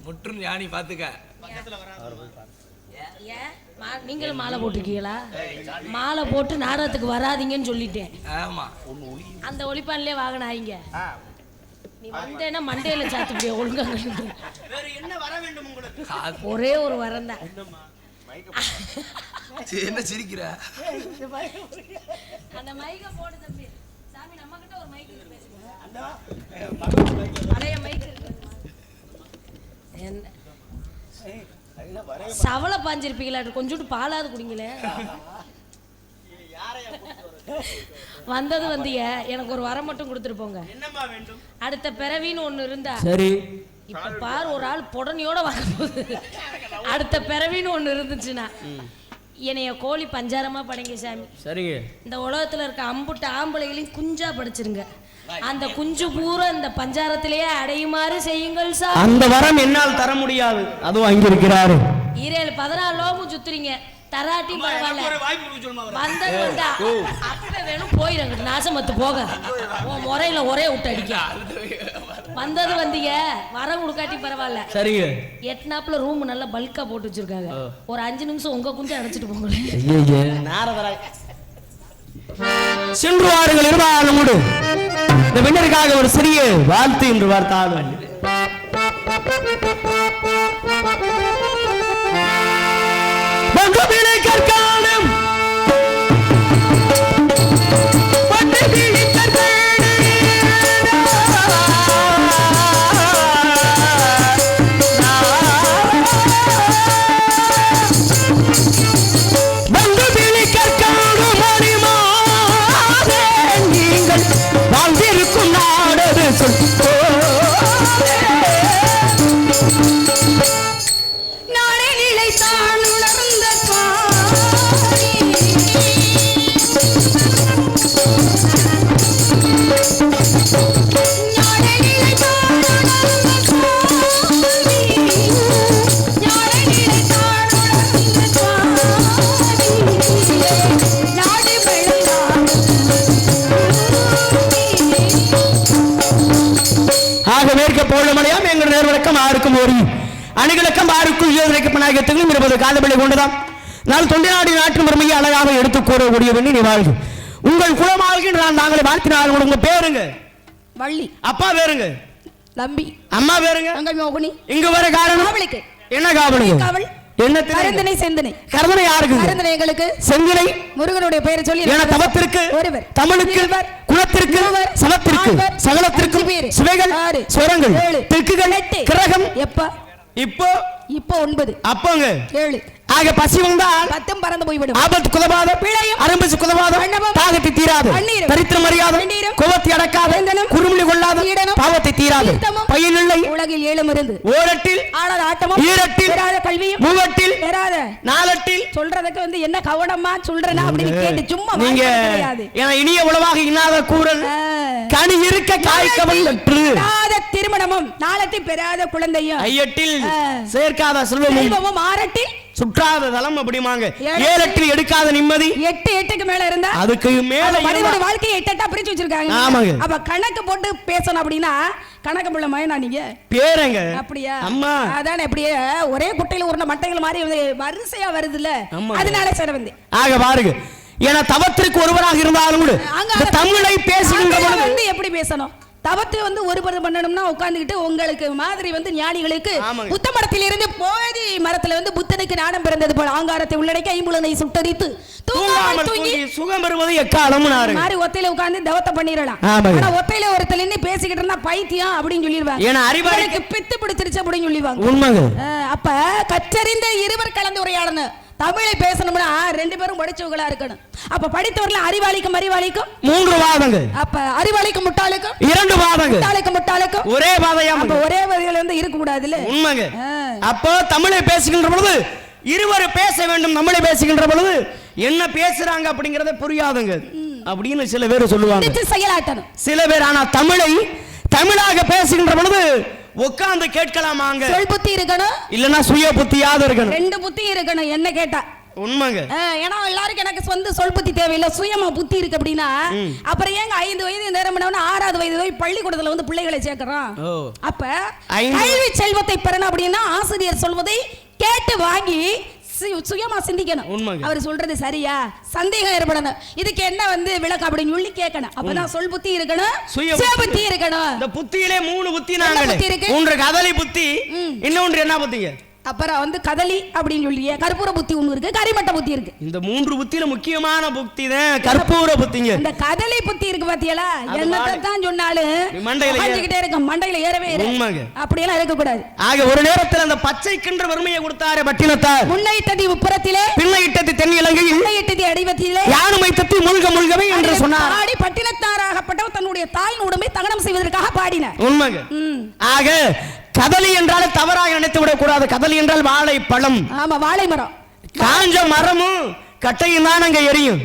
முற்றும் ஞானி பாத்துக்க. நீங்களும் மாலை போட்டிருக்கீங்களா? மாலை போட்டு நாடகத்துக்கு வராதீங்கன்னு சொல்லிட்டேன். ஆமா, அந்த ஒளிப்பான்லயே வாகனம் ஆயிங்க. நீ வந்தேன்னா மண்டையில சாத்துப்பிடிய ஒழுங்கா. ஒரே ஒரு வரம் தான். என்ன சிரிக்கிற? அந்த மைக்க போடு தம்பி. சாமி நம்ம கிட்ட ஒரு மைக் இருக்கு, பேசுங்க. பழைய மைக் இருக்கு. என்ன சவள பாஞ்சிருப்பீங்களா? கொஞ்சோண்டு பாலாவது குடிங்களே. வந்தது வந்தீங்க, எனக்கு ஒரு வரம் மட்டும் கொடுத்துட்டு போங்க. அடுத்த பிறவின்னு ஒண்ணு இருந்தா சரி. இப்ப பாரு, ஒரு ஆள் புடனையோட வரும்போது அடுத்த பிறவின்னு ஒண்ணு இருந்துச்சுன்னா என்னைய கோழி பஞ்சாரமா படைங்க சாமி. சரிங்க. இந்த உலகத்துல இருக்க அம்புட்டு ஆம்பளைகளையும் குஞ்சா படிச்சிருங்க. அந்த குஞ்சு பூரா இந்த பஞ்சாரத்திலேயே அடையுமாறு செய்யுங்கள் சார். அந்த வரம் என்னால் தர முடியாது. அதுவும் அங்க இருக்கிறாரு. 14 லோமும் சுத்துறீங்க, தராட்டி பரவாயில்ல. வந்தது வந்தா அப்ப வேணும் போயிடுங்க, நாசமத்து போக. உன் முறையில ஒரே விட்டு அடிக்க. வந்தது வந்தீங்க, வரம் கொடுக்காட்டி பரவாயில்ல. சரிங்க. எட்நாப்ல ரூம் நல்லா பல்கா போட்டு வச்சிருக்காங்க. ஒரு 5 நிமிஷம் உங்க குஞ்சு அடைச்சிட்டு போங்க. சென்று வாருங்கள் இருவாரும் முடு. இந்த பெண்ணிற்காக ஒரு சிறிய வாழ்த்து என்று வார்த்தாலும் கற்காலம் வாழ்ந்திருக்கும் நாடது நாளை நிலைத்தான் உணர்ந்த போலமடையாம் எங்கள் நேர்வழக்கம் ஆறுக்கும் ஒரு அணிகளுக்கும் ஆறுக்கும் ஈழத்திற்கும் 20 காலப்பள்ளி கொண்டுதான் நான் தொண்டை நாடு நாட்டின் பெருமையை அழகாக எடுத்துக் கூறக்கூடிய வேண்டி நீ வாழ்வு. உங்கள் குலமாழ்கை நான் நாங்களை வாழ்த்தினால். உங்க பேருங்க வள்ளி. அப்பா பேருங்க தம்பி. அம்மா பேருங்க மோகினி. இங்க வர காரணம் என்ன? காவலி என்ன? கருந்தனை செந்தனை. கருந்தனை யாருக்கு? கருந்தனை எங்களுக்கு. செந்தினை முருகனுடைய பெயரை சொல்லி என தவத்திற்கு ஒருவர், தமிழுக்கு குலத்திற்கு சமத்திற்கு சகலத்திற்கும் சுவைகள் சுரங்கள் தெற்குகள் கிரகம் எப்ப இப்போ 9 அப்போங்க 7 ஆக பசி வந்தால் 10 பறந்து போய்விடும். ஆபத்து குலவாத பிழையும் அரம்பு குலவாத தாகத்தை தீராது. தரித்திரம் அறியாத கோபத்தை அடக்காத குறுமுளி கொள்ளாத பாவத்தை தீராது. பையனில்லை உலகில் 7 இருந்து ஓரட்டில் ஆடாத ஆட்டமும் ஈரட்டில் பெறாத கல்வியும் மூவட்டில் பெறாத நாலட்டில் சொல்றதுக்கு வந்து என்ன கவனமா சொல்றேனா அப்படி கேட்டு சும்மா நீங்க ஏனா இனிய உலவாக இன்னாத கூறல் கனி இருக்க காய்க்கவல் பெறாத திருமணமும் நாலட்டி பெறாத குழந்தையும் ஐயட்டில் சேர்க்காத செல்வமும் ஆரட்டில் சுற்றாத தலம் அப்படிமாங்க. 7 எடுக்காத நிம்மதி 8க்கு மேல இருந்தா அதுக்கு மேல மனிதனோட வாழ்க்கையை 8 பிரிச்சு வச்சிருக்காங்க. ஆமாங்க. அப்ப கணக்கு போட்டு பேசணும் அப்படினா கணக்கு புள்ள மயனா நீங்க பேரங்க அப்படியே அம்மா அதானே அப்படியே ஒரே குட்டையில உருண்ட மட்டைகள் மாதிரி வரிசையா வருதுல, அதனால சரி வந்து ஆக பாருங்க. ஏனா தவத்திற்கு ஒருவராக இருந்தாலும் கூட இந்த தமிழை பேசுகின்ற வந்து எப்படி பேசணும்? தவத்தை வந்து ஒருபது பண்ணணும்னா உட்கார்ந்துகிட்டு உங்களுக்கு மாதிரி வந்து ஞானிகளுக்கு புத்த மரத்தில் இருந்து போதி மரத்துல வந்து புத்தனுக்கு ஞானம் பிறந்தது போல ஆங்காரத்தை உள்ளடக்கி ஐம்புலனை சுட்டரித்து தூங்கி சுகம் பெறுவது எக்காலமும் மாதிரி ஒத்தையில உட்கார்ந்து தவத்தை பண்ணிடலாம். ஆனா ஒத்தையில ஒருத்தர் நின்று பேசிக்கிட்டு இருந்தா பைத்தியம் அப்படின்னு சொல்லிடுவாங்க. ஏன்னா அறிவாளிக்கு பித்து பிடிச்சிருச்சு அப்படின்னு சொல்லிடுவாங்க. உண்மைங்க. அப்ப கற்றறிந்த இருவர் கலந்து உரையாடணும். தமிழை பேசணும்னா 2 பேரும் படிச்சவங்களா இருக்கணும். அப்ப படித்தவர்கள் அறிவாளிக்கும் அறிவாளிக்கும் 3 வாதங்கள். அப்ப அறிவாளிக்கும் முட்டாளுக்கும் 2 வாதங்கள். முட்டாளுக்கும் முட்டாளுக்கும் ஒரே வாதம். அப்ப ஒரே வாதியில வந்து இருக்க கூடாதுல. உண்மைங்க. அப்போ தமிழை பேசுகின்ற பொழுது இருவர் பேச வேண்டும். தமிழை பேசுகின்ற பொழுது என்ன பேசுறாங்க அப்படிங்கறத புரியாதுங்க அப்படின்னு சில பேர் சொல்லுவாங்க. செயலாட்டணும் சில பேர். ஆனா தமிழை தமிழாக பேசுகின்ற பொழுது உட்கார்ந்து கேட்கலாமாங்க. சொல் புத்தி இருக்கணும், இல்லனா சுய புத்தியாவது இருக்கணும். 2 புத்தி இருக்கணும். என்ன கேட்டா உண்மைங்க. ஏன்னா எல்லாருக்கும் எனக்கு சொந்த சொல் புத்தி தேவையில்லை, சுயமா புத்தி இருக்கு அப்படின்னா அப்புறம் ஏங்க 5 வயது நேரம் 6வது வயது போய் பள்ளிக்கூடத்துல வந்து பிள்ளைகளை சேர்க்கிறோம். அப்ப கல்வி செல்வத்தை பெறணும் அப்படின்னா ஆசிரியர் சொல்வதை கேட்டு வாங்கி சுயமா சிந்திக்கணும். அவர் சொல்றது சரியா, சந்தேகம் ஏற்படணும், இதுக்கு என்ன வந்து விளக்கம் அப்படின்னு சொல்லி கேட்கணும். அப்பதான் சொல் புத்தி இருக்கணும், சுய புத்தி இருக்கணும். இந்த புத்தியிலே 3 புத்தி நாங்களே இருக்கு. ஒன்று கதலி புத்தி, இன்னொன்று என்ன புத்திங்க? அப்புறம் வந்து கதலி அப்படின்னு சொல்லி கற்பூர புத்தி ஒண்ணு இருக்கு, கரிமட்ட புத்தி இருக்கு. இந்த 3 புத்தியில முக்கியமான புத்தி தான் கற்பூர புத்திங்க. இந்த கதலி புத்தி இருக்கு பாத்தியலா, என்னத்தான் சொன்னாலும் மண்டையில இருக்கு, மண்டையில ஏறவே உண்மைங்க. அப்படியெல்லாம் இருக்க கூடாது. ஆக ஒரு நேரத்தில் அந்த பச்சைக்கின்ற வறுமையை கொடுத்தாரு பட்டினத்தார். முன்னையிட்டதி உப்புறத்திலே, பின்னையிட்டதி தென் இலங்கையில், முன்னையிட்டதி அடிவத்திலே, யானுமை தத்தி மூழ்க மூழ்கவே என்று சொன்னார். பாடி பட்டினத்தாராகப்பட்டவர் தன்னுடைய தாயின் உடம்பை தகனம் செய்வதற்காக பாடினார். உண்மைங்க. ஆக கதலி என்றால் தவறாக நினைத்து விடக் கூடாது. கதலி என்றால் வாழை பழம். ஆமா, வாழை மரம். காஞ்ச மரமும் கட்டையும் தான் அங்க எரியும்.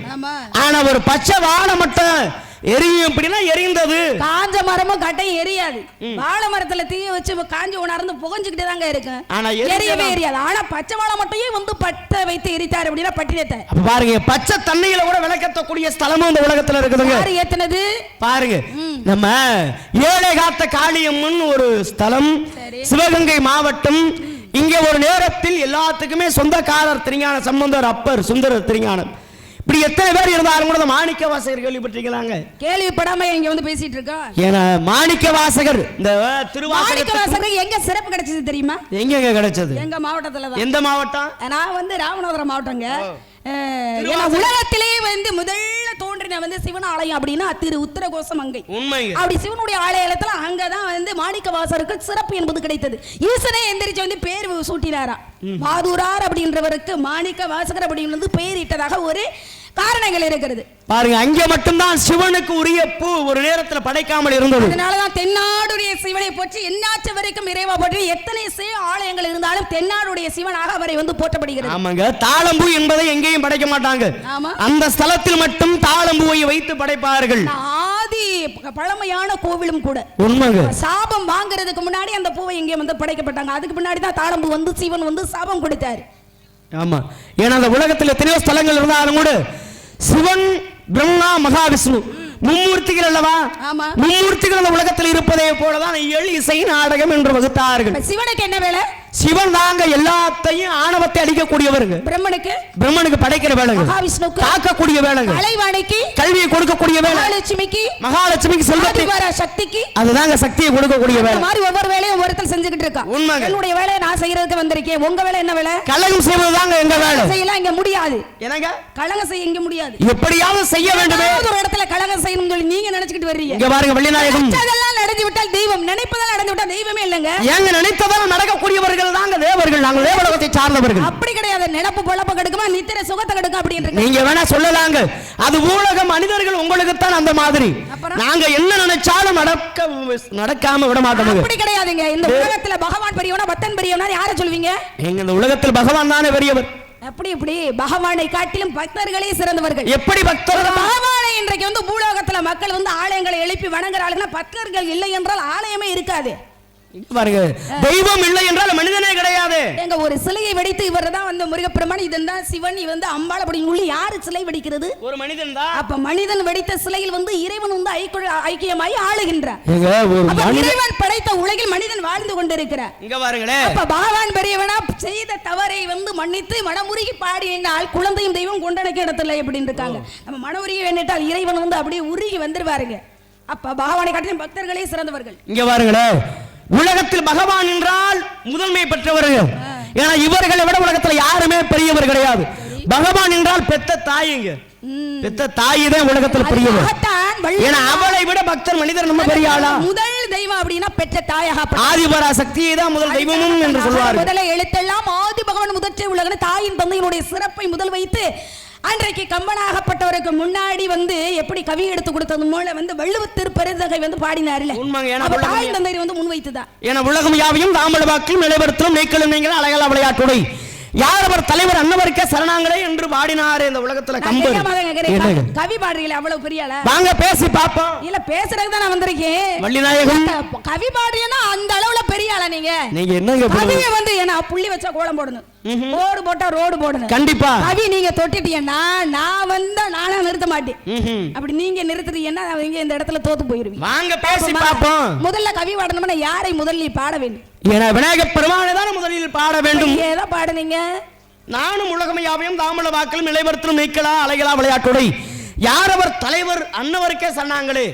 ஆனா ஒரு பச்சை வாழை மட்டும் எரியும். அப்படின்னா எரிந்தது. காஞ்ச மரமும் கட்டையும் எரியாது. வாழை மரத்துல தீய வச்சு காஞ்ச உணர்ந்து புகஞ்சுக்கிட்டே தாங்க இருக்கு, எரியவே எரியாது. ஆனா பச்சை வாழை மட்டும் வந்து பட்ட வைத்து எரித்தார் அப்படின்னா பட்டினத்தை பாருங்க. பச்சை தண்ணியில கூட விளக்கத்தக்கூடிய ஸ்தலமும் இந்த உலகத்துல இருக்குதுங்க. யாரு ஏத்துனது பாருங்க. நம்ம ஏழை காத்த காளியம்மன் ஒரு ஸ்தலம், சிவகங்கை மாவட்டம். இங்க ஒரு நேரத்தில் எல்லாத்துக்குமே சொந்தக்காரர் திருஞான சம்பந்தர் அப்பர் சுந்தர திருஞானம். இப்படி எத்தனை பேர் இருந்தாலும் கூட மாணிக்க வாசகர் கேள்விப்பட்டிருக்கீங்களாங்க? கேள்விப்படாம இங்க வந்து பேசிட்டு இருக்கோம். ஏன்னா மாணிக்க வாசகர் இந்த மாணிக்க வாசகர் எங்க சிறப்பு கிடைச்சது தெரியுமா? எங்க கிடைச்சது? எங்க மாவட்டத்துல தான். எந்த மாவட்டம்? நான் வந்து ராமநாதபுரம் மாவட்டங்க. உலகத்திலே வந்து முதல்ல தோன்றின வந்து சிவன் ஆலயம் அப்படின்னா திரு உத்தரகோசமங்கை. உண்மைங்க. அப்படி சிவனுடைய ஆலயத்துல அங்கதான் வந்து மாணிக்க வாசகருக்கு சிறப்பு என்பது கிடைத்தது. ஈசனே எந்திரிச்சு வந்து பேர் சூட்டினாரா. மாதூரார் அப்படின்றவருக்கு மாணிக்க வாசகர் அப்படின்னு பேர் இட்டதாக ஒரு காரணங்கள் இருக்கிறது. பாருங்க, அங்கே மட்டும்தான் சிவனுக்கு உரிய பூ ஒரு நேரத்தில் படைக்காமல் இருந்தது. அதனாலதான் தென்னாடுடைய சிவனை போற்றி என்னாச்சு வரைக்கும் இறைவா போற்றி எத்தனை ஆலயங்கள் இருந்தாலும் தென்னாடுடைய சிவனாக அவரை வந்து போற்றப்படுகிறது. ஆமாங்க. தாளம்பூ என்பதை எங்கேயும் படைக்க மாட்டாங்க. அந்த ஸ்தலத்தில் மட்டும் தாளம்பூவை வைத்து படைப்பார்கள். ஆதி பழமையான கோவிலும் கூட. உண்மைங்க. சாபம் வாங்குறதுக்கு முன்னாடி அந்த பூவை எங்கே வந்து படைக்கப்பட்டாங்க. அதுக்கு முன்னாடி தான் தாளம்பூ வந்து சிவன் வந்து சாபம் கொடுத்தாரு. ஆமா. ஏன்னா அந்த உலகத்தில் எத்தனையோ ஸ்தலங்கள் இருந்தாலும் கூட சிவன், பிரம்மா, மகாவிஷ்ணு மும்மூர்த்திகள் அல்லவா? மும்மூர்த்திகள் அந்த உலகத்தில் இருப்பதே போலதான் இசை நாடகம் என்று வகுத்தார்கள். சிவனுக்கு என்ன வேலை? சிவன் தாங்க எல்லாத்தையும் ஆணவத்தை அடிக்கக்கூடியவருங்க. பிரம்மனுக்கு படைக்கிற வேலைங்க. மகாவிஷ்ணுக்கு காக்கக்கூடிய வேலைங்க. கலைவாணிக்கு கல்வியை கொடுக்கக்கூடிய வேலை. மகாலட்சுமிக்கு செல்வத்தை, சக்திக்கு அதுதாங்க சக்தியை கொடுக்கக்கூடிய வேலை. மாதிரி ஒவ்வொரு வேலையும் ஒருத்தர் செஞ்சுக்கிட்டு இருக்கா. உண்மைங்க. என்னுடைய வேலையை நான் செய்யறதுக்கு வந்திருக்கேன். உங்க வேலை என்ன வேலை? கலகம் செய்வதுதாங்க எங்க வேலை. செய்யலாம் இங்க முடியாது. என்னங்க? கலகம் செய்ய இங்க முடியாது. எப்படியாவது செய்ய வேண்டுமே. ஒரு இடத்துல கலகம் செய்யணும் சொல்லி நீங்க நினைச்சிட்டு வர்றீங்க. இங்க பாருங்க, வள்ளிநாயகம் அதெல்லாம் நடந்து விட்டால் தெய்வம், நினைப்பதால் நடந்து விட்டால் தெய்வமே இல்லங்க. ஏங்க நினைப்பதால் நடக்கக்கூடியவர்கள் தாங்க தேவர்கள். நாங்கள் தேவலோகத்தை சார்ந்தவர்கள். அப்படி கிடையாது. நினைப்பு பொழப்பு கெடுக்குமா, நித்திரை சுகத்தை கெடுக்கும் அப்படின்ற நீங்க வேணா சொல்லலாங்க. அது ஊழக மனிதர்கள் உங்களுக்கு தான் அந்த மாதிரி. நாங்க என்ன நினைச்சாலும் நடக்காம விட மாட்டோம். அப்படி கிடையாதுங்க. இந்த உலகத்துல பகவான் பெரியவனா பக்தன் பெரியவனா யாரை சொல்வீங்க? எங்க இந்த உலகத்தில் பகவான் தானே பெரியவர். எப்படி பகவானை காட்டிலும் பக்தர்களே சிறந்தவர்கள். எப்படி பக்தர்கள்? பகவானை இன்றைக்கு வந்து பூலோகத்துல மக்கள் வந்து ஆலயங்களை எழுப்பி வணங்குறாங்கன்னா பக்தர்கள் இல்லை என்றால் ஆலயமே இருக்காது. பாருங்க, தெய்வம் இல்லை என்றால் மனிதனே கிடையாது. எங்க ஒரு சிலையை வெடித்து இவர் தான் வந்து முருகப்பெருமான், இதுதான் சிவன், வந்து அம்பாள் அப்படின்னு சொல்லி யாரு சிலை வெடிக்கிறது? ஒரு மனிதன் தான். அப்ப மனிதன் வெடித்த சிலையில் வந்து இறைவன் வந்து ஐக்கியமாய் ஆளுகின்றார். இறைவன் படைத்த உலகில் மனிதன் வாழ்ந்து கொண்டிருக்கிறார். இங்க பாருங்களேன். அப்ப பகவான் பெரியவனா செய்த தவறை வந்து மன்னித்து மனமுருகி பாடினால் குழந்தையும் தெய்வம் கொண்டனைக்க இடத்துல அப்படின்னு இருக்காங்க. நம்ம மனமுருகி வேண்டிட்டால் இறைவன் வந்து அப்படியே உருகி வந்துருவாருங்க. அப்ப பகவானை காட்டிலும் பக்தர்களே சிறந்தவர்கள். இங்க பாருங்களேன், உலகத்தில் பகவான் என்றால் முதன்மை பெற்றவர்கள். ஏன்னா இவர்களை விட உலகத்தில் யாருமே பெரியவர் கிடையாது. பகவான் என்றால் பெத்த தாயுங்க. பெத்த தாய் தான் உலகத்தில் பெரியவர். ஏன்னா அவளை விட பக்தர் மனிதர் நம்ம பெரிய ஆளா? முதல் தெய்வம் அப்படின்னா பெற்ற தாயாக ஆதிபரா சக்தியை தான் முதல் தெய்வமும் என்று சொல்வார்கள். முதல்ல எழுத்தெல்லாம் ஆதி பகவான் முதற்றை உலக தாயின் தந்தையினுடைய சிறப்பை முதல் வைத்து அன்றைக்கு கம்பனாகப்பட்டவருக்கு முன்னாடி வந்து எப்படி கவி எடுத்து கொடுத்தது மூலம் வந்து வள்ளுவத்திற் பெருந்தகை வந்து பாடினார்ல. தாய் தந்தை வந்து முன்வைத்துதான். ஏன்னா உலகம் யாவையும் தாமல வாக்கில் நிலைபெறுத்தும் மேய்க்கலும் நீங்கள் அழகல விளையாட்டுடை யார் அவர் தலைவர் அன்னவருக்கே சரணாங்களே என்று பாடினாரே இந்த உலகத்துல கம்பர். கவி பாடுறீங்களே அவ்வளவு பெரிய ஆளா? வாங்க பேசி பாப்போம். இல்ல பேசுறதுக்கு தான் நான் வந்திருக்கேன். வள்ளிநாயகம் கவி பாடுறீங்கன்னா அந்த அளவுல பெரிய ஆளா நீங்க? நீங்க என்னங்க கவியை வந்து என்ன புள்ளி வச்சா கோலம் போடணும், ரோடு போட்டா ரோடு போடணும். கண்டிப்பா கவி நீங்க தொட்டிட்டீங்கன்னா நான் வந்தா நானா நிறுத்த மாட்டேன். அப்படி நீங்க நிறுத்துறீங்கன்னா நீங்க இந்த இடத்துல தோத்து போயிருவீங்க. வாங்க பேசி பாப்போம். முதல்ல கவி பாடணும்னா யாரை முதலில் பாட வேண்டும்? ஏன்னா விநாயகப் பெருமானை தான் முதலில் பாட வேண்டும். ஏதோ பாடுனீங்க. நானும் உலகமையாவையும் தாமல வாக்களும் நிலைபடுத்தும் நீக்கலா அலைகளா விளையாட்டுடை யார் அவர் தலைவர் அன்னவருக்கே சொன்னாங்களே.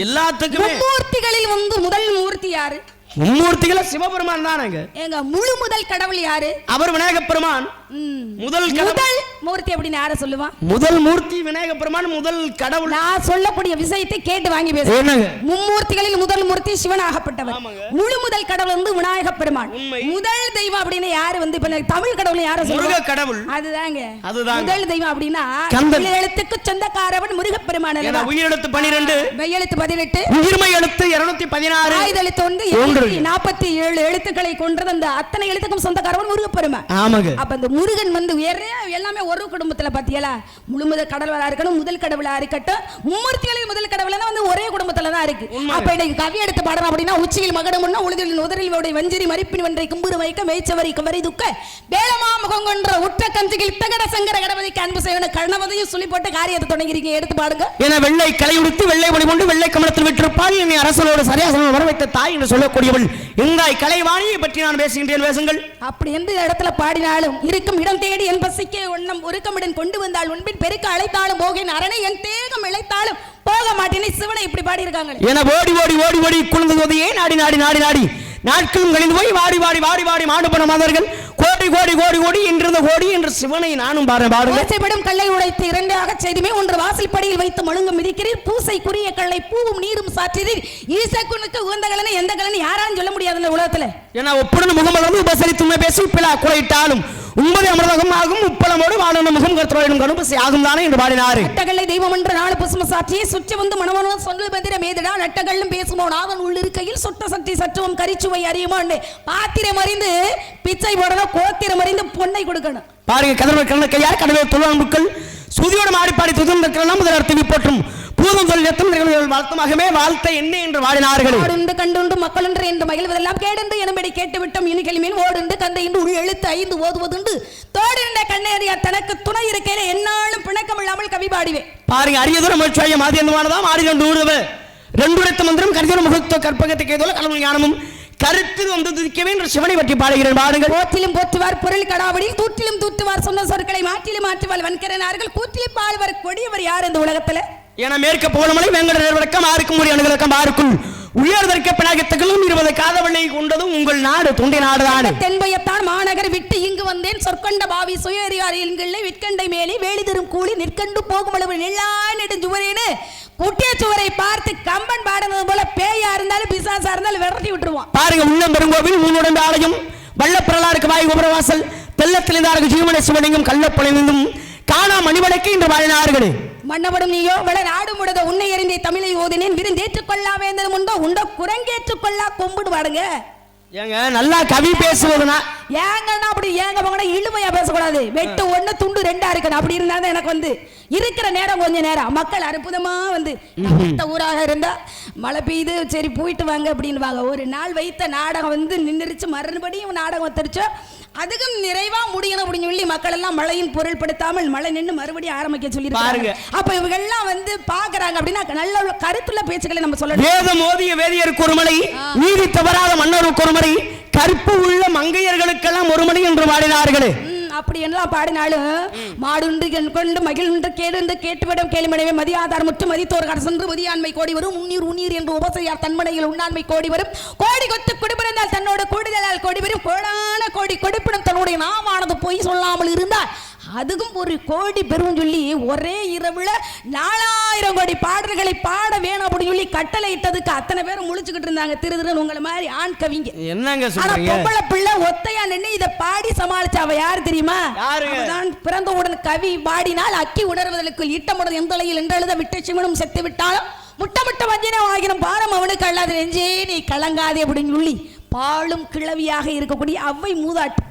எல்லாத்துக்குமே மூர்த்திகளில் வந்து முதல் மூர்த்தி யாரு? மும்மூர்த்திகள சிவபெருமான் தானங்க. ஏங்க முழு முதல் கடவுள் யாரு? அவர் விநாயகப் பெருமான். முதல் மூர்த்தி அப்படின்னு யார சொல்லுவா? முதல் மூர்த்தி விநாயகப் பெருமான் முதல் கடவுள். நான் சொல்லக்கூடிய விஷயத்தை கேட்டு வாங்கி பேசுங்க. மும்மூர்த்திகளில் முதல் மூர்த்தி சிவனாகப்பட்டவர். முழு முதல் கடவுள் வந்து விநாயகப் பெருமான். முதல் தெய்வம் அப்படின்னு யாரு வந்து இப்ப தமிழ் கடவுள் யார சொல்லுவா? முருக கடவுள். அதுதாங்க முதல் தெய்வம் அப்படின்னா எழுத்துக்கு சொந்தக்காரவன் முருகப் பெருமான். உயிரெழுத்து 12, மெய்யெழுத்து 18, உயிர்மை எழுத்து 216, ஆயுதெழுத்து 147 எழுத்துக்களை கொண்டது. அந்த அத்தனை எழுத்துக்கும் சொந்தக்காரவன் முருகப்பெருமான். அப்ப இந்த முருகன் வந்து எல்லாமே ஒரு குடும்பத்துல பாத்தீங்களா? முழு முதல் கடவுளா இருக்கணும், முதல் கடவுளா இருக்கட்டும். மும்மூர்த்திகளில் முதல் கடவுளா வந்து ஒரே குடும்பத்துல தான் இருக்கு. அப்ப இன்னைக்கு கவி எடுத்து பாடணும் அப்படின்னா உச்சியில் மகடமுன்னா உழுதில் உதறில் வஞ்சிரி மறிப்பின் வன்றை கும்புறு வைக்க மேய்ச்சவரி கவரி துக்க வேளமா முகம் கொன்ற உற்ற கஞ்சிகள் தகட சங்கர கடவுளுக்கு அன்பு செய்யணும் கணவதையும் சொல்லி போட்டு காரியத்தை தொடங்கிறீங்க. எடுத்து பாடுங்க. என வெள்ளை கலை உடுத்து வெள்ளை ஒளி கொண்டு வெள்ளை கமலத்தில் விட்டிருப்பாள் என்னை அரசனோடு சரியாசனம் வர வைத்த தாய் என்று சொல்லக்கூடியவள் எங்காய் கலைவாணியை பற்றி நான் பேசுகின்றேன். பேசுங்கள். அப்படி எந்த இடத்துல பாடினாலும் இருக்கும் இடம் தேடி என் பசிக்கு ஒன்னம் ஒருக்கமிடன் கொண்டு வந்தால் உன்பின் பெருக்க அழைத்தாலும் போகின் அரணை என் தேகம் இழைத்தாலும் போக மாட்டேனே சிவனை இப்படி பாடி இருக்காங்க. என ஓடி ஓடி ஓடி ஓடி குழுந்துவதையே நாடி நாடி நாடி நாடி நாட்களும் கழிந்து போய் வாடி வாடி வாடி வாடி மாடுபன மாதர்கள் கோடி கோடி கோடி கோடி என்றிருந்த கோடி என்று சிவனை நானும் பாடுபடும் கல்லை உடைத்து இரண்டாக செய்துமே ஒன்று வாசல் படியில் வைத்து மழுங்கும் மிதிக்கிறீர் பூசைக்குரிய கல்லை பூவும் நீரும் சாற்றிறீர் ஈசக்குனுக்கு உகந்த கலனை எந்த கலனை யாராலும் சொல்ல முடியாது இந்த உலகத்துல. ஏன்னா ஒப்புடன் முகமலர்ந்து உபசரித்துமை பேசி பிழா குறையிட்டாலும் உண்பதை அமிர்தகம் ஆகும் உப்பளமோடு வாழன முகம் கருத்துறையிடும் கடுப்பசி ஆகும் தானே என்று பாடினார். நட்டகல்லை தெய்வம் என்று நாலு புசும சாட்சியை சுற்றி வந்து மனமனோ சொல் பந்திர மேதிடா நட்டகல்லும் பேசுமோ நாதன் உள்ளிருக்கையில் சுட்ட சட்டி சற்றுவம் கரிச்சுவை அறியுமோன்னு பாத்திரம் அறிந்து பிச்சை போடணும் கோத்திரம் அறிந்து பொன்னை கொடுக்கணும். பாருங்க கதவர் கண்ணக்கையார் கடவுள் தொழுவாம்புக்கள் சுதியோடு மாடிப்பாடி துதிர்ந்தெல்லாம் முதலர்த்தி போற்றும் பூதம் சொல் எத்தனை வாழ்த்தமாகவே வாழ்த்த என்ன என்று வாடினார்கள். ஓடுண்டு கண்டுண்டு மக்களுன்று என்று மகிழ்வதெல்லாம் கேடுண்டு எனபடி கேட்டுவிட்டோம் இனிகள் மீன் ஓடுண்டு கந்தை என்று உள் எழுத்து 5 ஓதுவதுண்டு தோடுண்ட கண்ணேறியா தனக்கு துணை இருக்கையில என்னாலும் பிணக்கம் இல்லாமல் கவி பாடிவேன். பாருங்க அரியதூரம் மகிழ்ச்சியாயம் ஆதியந்தமானதாம் ஆடிரண்டு ஊடுவே ரெண்டுரைத்த மந்திரம் கருதிர முகத்துவ கற்பகத்துக்கு ஏதோ கலவு ஞானமும் கருத்தில் வந்து துதிக்கவே என்று சிவனை பற்றி பாடுகிறேன். பாடுங்கள். போற்றிலும் போற்றுவார் பொருள் கடாவடியில் தூற்றிலும் தூற்றுவார் சொன்ன சொற்களை மாற்றிலும் மாற்றுவார் வன்கரனார்கள் கூற்றிலும் பாடுவார் கொடியவர் யார் இந்த உலகத்துல? என மேற்க போனமலை வேங்கட நேர்வழக்கம் ஆருக்கும் ஒரு அணுகலக்கம் ஆருக்குள் உயர்தற்க பினாகத்துகளும் 20 காதவள்ளை கொண்டதும் உங்கள் நாடு தொண்டை நாடுதான். தென்பயத்தான் மாநகர் விட்டு இங்கு வந்தேன் சொற்கொண்ட பாவி சுயறியாரில்களை விற்கண்டை மேலே வேலி தரும் கூலி நிற்கண்டு போகும் அளவு நெல்லா நெடுஞ்சுவரேன்னு குட்டிய சுவரை பார்த்து கம்பன் பாடுறது போல பேயா இருந்தாலும் பிசாசா இருந்தாலும் விரட்டி விட்டுருவான். பாருங்க உள்ளம் பெருங்கோவில் மூணுடம்பு ஆலயம் வல்லப்பிரலாருக்கு வாய் உபரவாசல் தெல்லத்திலிருந்தாருக்கு ஜீவன சிவலிங்கம் கள்ளப்பொழிந்தும் காணா மணிவளைக்கு என்று வாழினார்கள். மன்னபடும் நீயோ வள நாடு முடத உன்னை எறிந்தே தமிழை ஓதினேன் விருந்தேற்றுக் கொள்ளா வேந்ததும் உண்டோ உண்டோ குரங்கேற்றுக் கொள்ளா கொம்பிடு பாடுங்க. ஏங்க நல்லா கவி பேசுவதுனா ஏங்கன்னா அப்படி ஏங்க போங்கனா இழுமையா பேசக்கூடாது. வெட்டு 1 துண்டு 2 இருக்கணும். அப்படி இருந்தா எனக்கு வந்து இருக்கிற நேரம் கொஞ்ச நேரம் மக்கள் அற்புதமா வந்து நம்ம ஊராக இருந்தா மழை பெய்யுது சரி போயிட்டு வாங்க அப்படின்னு வாங்க. ஒரு நாள் வைத்த நாடகம் வந்து நின்றுச்சு மறுபடியும் நாடகம் வந்துருச்சோ அதுக்கும் நிறைவா முடியணும் அப்படின்னு சொல்லி மக்கள் எல்லாம் மழையின் பொருள்படுத்தாமல் மழை நின்று மறுபடியும் ஆரம்பிக்க சொல்லி அப்ப இவங்க எல்லாம் வந்து பாக்குறாங்க அப்படின்னா நல்ல கருத்துள்ள பேச்சுக்களை நம்ம சொல்லணும். வேதம் ஓதிய வேதியருக்கு ஒரு மலை நீதி தவறாத மன்னருக்கு ஒரு மலை கற்பு உள்ள மங்கையர்களுக்கெல்லாம் ஒரு மலை என்று பாடினார்கள். அப்படி எல்லாம் பாடினாலும் மாடுண்டு கொண்டு மகிழ்ந்து கேடு கேட்டுவிடம் கேள்விமடைவே மதியாதார் முற்று மதித்தோர் அரசன்று மதியாண்மை கோடி வரும் உன்னீர் உன்னீர் என்று உபசையார் தன்மனையில் உண்ணாண்மை கோடி வரும் கோடி கொத்து குடிபிறந்தால் தன்னோட கூடுதலால் கோடி வரும் கோடான கோடி கொடுப்பினும் தன்னுடைய நாமானது பொய் சொல்லாமல் இருந்தால் அதுக்கும் ஒரு கோடி பெரும் சொல்லி ஒரே இரவுல 4000 கோடி பாடல்களை பாட வேணும் அப்படின்னு சொல்லி கட்டளை இட்டதுக்கு அத்தனை பேரும் முழிச்சுக்கிட்டு இருந்தாங்க. திருதிருன்னு உங்களை மாதிரி ஆண் கவிங்க என்னங்க சொல்றீங்க? பொம்பளை பிள்ளை ஒத்தையா நின்று இதை பாடி சமாளிச்ச அவ யாரு தெரியுமா? அவதான் பிறந்தவுடன் கவி பாடினால் அக்கி உணர்வதற்குள் இட்டமுடன் எந்த தலையில் என்று எழுத விட்டு சிவனும் செத்து விட்டாலும் முட்டமுட்ட வஞ்சனம் ஆகினும் பாரம் அவனுக்கு அல்லாது நெஞ்சே நீ கலங்காதே அப்படின்னு சொல்லி பாலும் கிழவியாக இருக்கக்கூடிய அவ்வை மூதாட்டி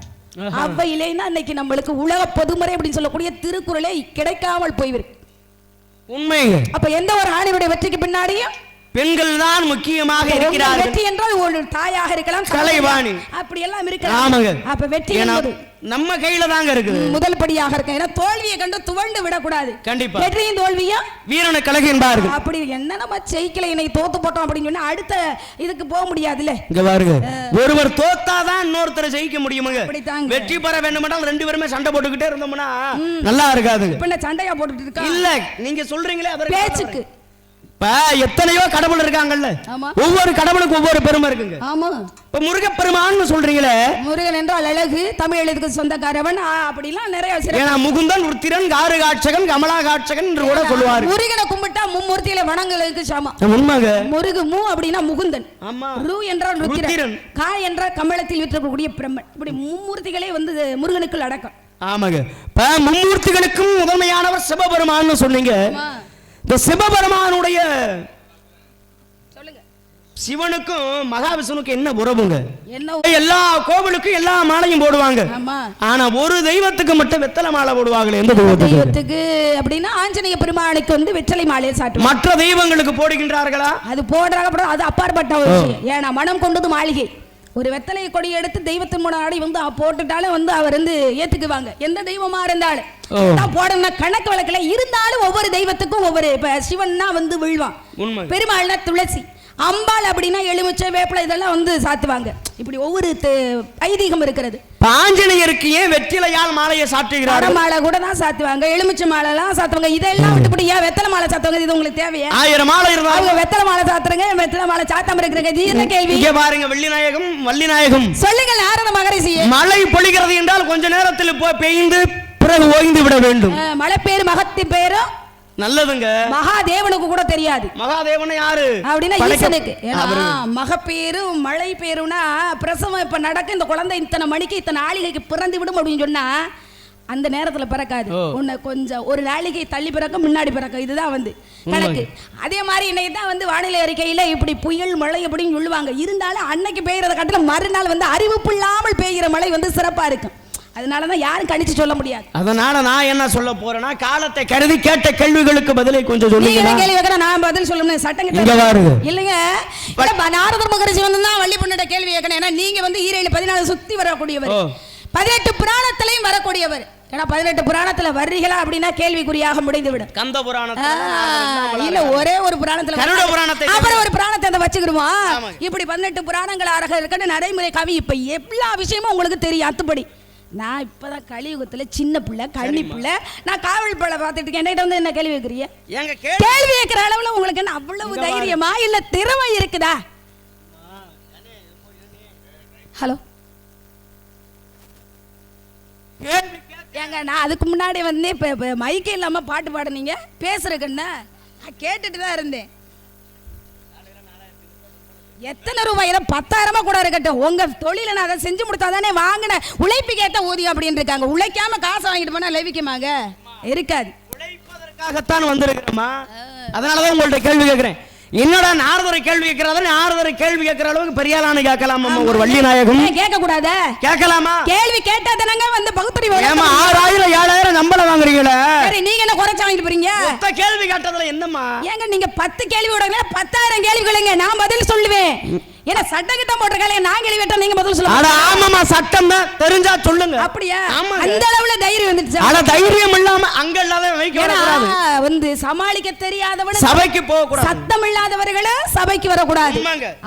அவ்வையிலேன்னா இன்னைக்கு நம்மளுக்கு உலக பொதுமுறை அப்படின்னு சொல்லக்கூடிய திருக்குறளே கிடைக்காமல் போய்விருக்கு. உண்மைங்க. அப்ப எந்த ஒரு ஆணினுடைய வெற்றிக்கு பின்னாடியும் பெண்கள் தான் முக்கியமாக இருக்கிறார்கள். வெற்றி என்றால் ஒரு தாயாக இருக்கலாம், கலைவாணி அப்படி எல்லாம் இருக்கலாம். ஆமாங்க. அப்ப வெற்றி என்பது நம்ம கையில தாங்க இருக்குது. முதல் படியாக இருக்கு. ஏன்னா தோல்வியை கண்டு துவண்டு விடக்கூடாது. கண்டிப்பா வெற்றியும் தோல்வியும் வீரனை கழகு என்பார்கள். அப்படி என்ன நம்ம ஜெயிக்கல என்னை தோத்து போட்டோம் அப்படின்னு சொன்னா அடுத்த இதுக்கு போக முடியாதுல்ல. இங்க பாருங்க, ஒருவர் தோத்தாதான் இன்னொருத்தரை ஜெயிக்க முடியுமுங்க. அப்படித்தாங்க. வெற்றி பெற வேண்டுமென்றால் ரெண்டு பேருமே சண்டை போட்டுக்கிட்டே இருந்தோம்னா நல்லா இருக்காது. இப்ப சண்டையா போட்டுட்டு இருக்கா இல்ல, நீங்க சொல்றீங்களே அவர் பேச்சுக்கு. எத்தனையோ கடவுள் இருக்காங்கல்ல, ஒவ்வொரு கடவுளுக்கு ஒவ்வொரு பெருமை இருக்குங்க. ஆமா. இப்ப முருகப்பெருமான்னு சொல்றீங்களே, முருகன் என்றால் அழகு, தமிழ் எழுதுக்கு சொந்தக்காரவன், அப்படிலாம் நிறைய ஏன்னா முகுந்தன், உத்திரன், காருகாட்சகன், கமலாகாட்சகன் என்று கூட சொல்லுவாரு. முருகனை கும்பிட்டா மும்மூர்த்தியில வணங்குறதுக்கு சமம். உண்மைங்க. முருகு மூ அப்படின்னா முகுந்தன், ஆமா. ரு என்றால் ருத்திரன், கா என்றால் கமலத்தில் விற்றக்கூடிய பிரம்மன். இப்படி மும்மூர்த்திகளே வந்து முருகனுக்குள் அடக்கம். ஆமாங்க. இப்ப மும்மூர்த்திகளுக்கும் முதன்மையானவர் சிவபெருமான்னு சொன்னீங்க. இந்த சிவபெருமானுடைய சிவனுக்கும் மகாவிஷ்ணுக்கும் என்ன உறவுங்க? எல்லா கோவிலுக்கும் எல்லா மாலையும் போடுவாங்க. ஆனா ஒரு தெய்வத்துக்கு மட்டும் வெத்தலை மாலை போடுவாங்களே. எந்த தெய்வத்துக்கு அப்படின்னா ஆஞ்சநேய பெருமானுக்கு வந்து வெற்றலை மாலையை சாட்டு. மற்ற தெய்வங்களுக்கு போடுகின்றார்களா? அது போடுறாங்க, அது அப்பாற்பட்ட ஒரு விஷயம். ஏன்னா மனம் கொண்டது மாளிகை. ஒரு வெத்தலை கொடி எடுத்து தெய்வத்தின் முன்னாடி வந்து போட்டுட்டாலும் வந்து அவர் வந்து ஏத்துக்குவாங்க. எந்த தெய்வமா இருந்தாலும் போடணும்னா கணக்கு வழக்கில் இருந்தாலும் ஒவ்வொரு தெய்வத்துக்கும் ஒவ்வொரு. இப்ப சிவன்னா வந்து விழுவான், பெருமாள்னா துளசி, அம்பாள் அப்படின்னா எலுமிச்சை, வேப்பிலை இதெல்லாம் வந்து சாத்துவாங்க. இப்படி ஒவ்வொரு ஐதீகம் இருக்கிறது. ஆஞ்சநேயருக்கு ஏன் வெற்றிலையால் மாலையை சாத்துகிறார்? மாலை கூட தான் சாத்துவாங்க, எலுமிச்சை மாலை எல்லாம் சாத்துவாங்க. இதெல்லாம் விட்டுப்படி ஏன் வெத்தலை மாலை சாத்துவாங்க? இது உங்களுக்கு தேவையா? 1000 மாலை இருந்தா அவங்க வெத்தலை மாலை சாத்துறங்க, வெத்தலை மாலை சாத்தாம இருக்கிறங்க. இது என்ன கேள்வி? இங்க பாருங்க, வள்ளிநாயகம், வள்ளிநாயகம் சொல்லுங்க. நாரத மகரிஷி, மழை பொழிகிறது என்றால் கொஞ்ச நேரத்தில் பெய்ந்து பிறகு ஓய்ந்து விட வேண்டும். மழை பேரு மகத்தி பேரும் நல்லதுங்க. மகாதேவனுக்கு கூட தெரியாது. மகாதேவன் யாரு அப்படின்னா ஈசனுக்கு. மகப்பேரு மழை பேருனா பிரசவம் இப்ப நடக்க, இந்த குழந்தை இத்தனை மணிக்கு இத்தனை நாளிகைக்கு பிறந்து விடும் அப்படின்னு சொன்னா அந்த நேரத்துல பிறக்காது. உன்னை கொஞ்சம் ஒரு நாளிகை தள்ளி பிறக்க, முன்னாடி பிறக்க. இதுதான் வந்து கணக்கு. அதே மாதிரி இன்னைக்கு தான் வந்து வானிலை அறிக்கையில இப்படி புயல் மழை அப்படின்னு சொல்லுவாங்க. இருந்தாலும் அன்னைக்கு பெய்யறத காட்டில மறுநாள் வந்து அறிவிப்பு இல்லாமல் பெய்கிற மழை வந்து சிறப்பா இருக்கும். அதனாலதான் யாரும் கணிச்சு சொல்ல முடியாது. அதனால நான் என்ன சொல்ல போறேன்னா, காலத்தை கருதி கேட்ட கேள்விகளுக்கு பதிலை கொஞ்சம் சொல்லுங்க. கேள்வி வைக்கிற நான் பதில் சொல்லணும். சட்டங்க இல்லைங்க. நாரத மகரிஷி வந்து தான் வள்ளி பொண்ணுட கேள்வி கேட்கணும். ஏன்னா நீங்க வந்து 14 சுத்தி வரக்கூடியவர், 18 புராணத்திலையும் வரக்கூடியவர். ஏன்னா 18 புராணத்துல வர்றீங்களா அப்படின்னா கேள்விக்குறியாக முடிந்துவிடும். கந்த புராணத்துல இல்ல, ஒரே ஒரு புராணத்துல, கருட புராணத்தை, அப்புறம் ஒரு புராணத்தை அதை வச்சுக்கிடுவோம். இப்படி 18 புராணங்கள் அரக இருக்க நடைமுறை கவி. இப்ப எல்லா விஷயமும் உங்களுக்கு தெரியும். அத்துப்படி நான் இப்பதான் கலியுகத்துல சின்ன பிள்ளை, கண்ணி பிள்ளை, நான் காவல் பிள்ளை பார்த்துட்டு இருக்கேன். என்கிட்ட வந்து என்ன கேள்வி வைக்கிறீங்க? கேள்வி வைக்கிற அளவுல உங்களுக்கு என்ன அவ்வளவு தைரியமா இல்ல திறமை இருக்குதா? ஹலோ ஏங்க, நான் அதுக்கு முன்னாடி வந்து இப்ப மைக்கே இல்லாம பாட்டு பாடுனீங்க, பேசுறதுக்குன்னு கேட்டுட்டு தான் இருந்தேன். எத்தனை ரூபாய்? 10,000 கூட இருக்கட்டும். உங்க தொழில நான் அதை செஞ்சு முடித்தாதானே வாங்கின உழைப்புக்கு ஏத்த ஊதியம் அப்படின்னு இருக்காங்க. உழைக்காம காசு வாங்கிட்டு போனா லெவிக்குமாங்க? இருக்காது. உழைப்பதற்காகத்தான் வந்திருக்கிறோமா? அதனாலதான் உங்கள்ட்ட கேள்வி கேட்கிறேன். என்னடா நாரதரை கேள்வி கேட்கறாத? நாரதரை கேள்வி கேட்கிற அளவுக்கு பெரியாளானு கேட்கலாமா? ஒரு வள்ளிநாயகம் கேட்க கூடாதா? கேட்கலாமா? கேள்வி கேட்டா தானங்க வந்து பகுத்தறிவு. ஏமா 6,000 7,000 சம்பளம் வாங்குறீங்களே, சரி நீங்க என்ன குறைச்சு வாங்கிட்டு போறீங்க? மொத்த கேள்வி கேட்டதுல என்னம்மா? ஏங்க நீங்க 10 கேள்வி விடுங்க, 10,000 கேள்வி கேளுங்க, நான் பதில் சொல்லுவேன். ஏன்னா சட்டம் கிட்ட போட்டுருக்காங்க, நான் கேள்வி கேட்டா நீங்க பதில் சொல்லுங்க. ஆமாமா, சட்டம் தான் தெரிஞ்சா சொல்லுங்க. அப்படியா? அந்த அளவுல தைரியம் வந்துச்சு. ஆனா தைரியம் இல்லாம அங்க இல்லாத வைக்க கூடாது. வந்து சமாளிக்க தெரியாதவன சபைக்கு போக கூடாது. சத்தம் இல்லாதவர்கள சபைக்கு வர கூடாது.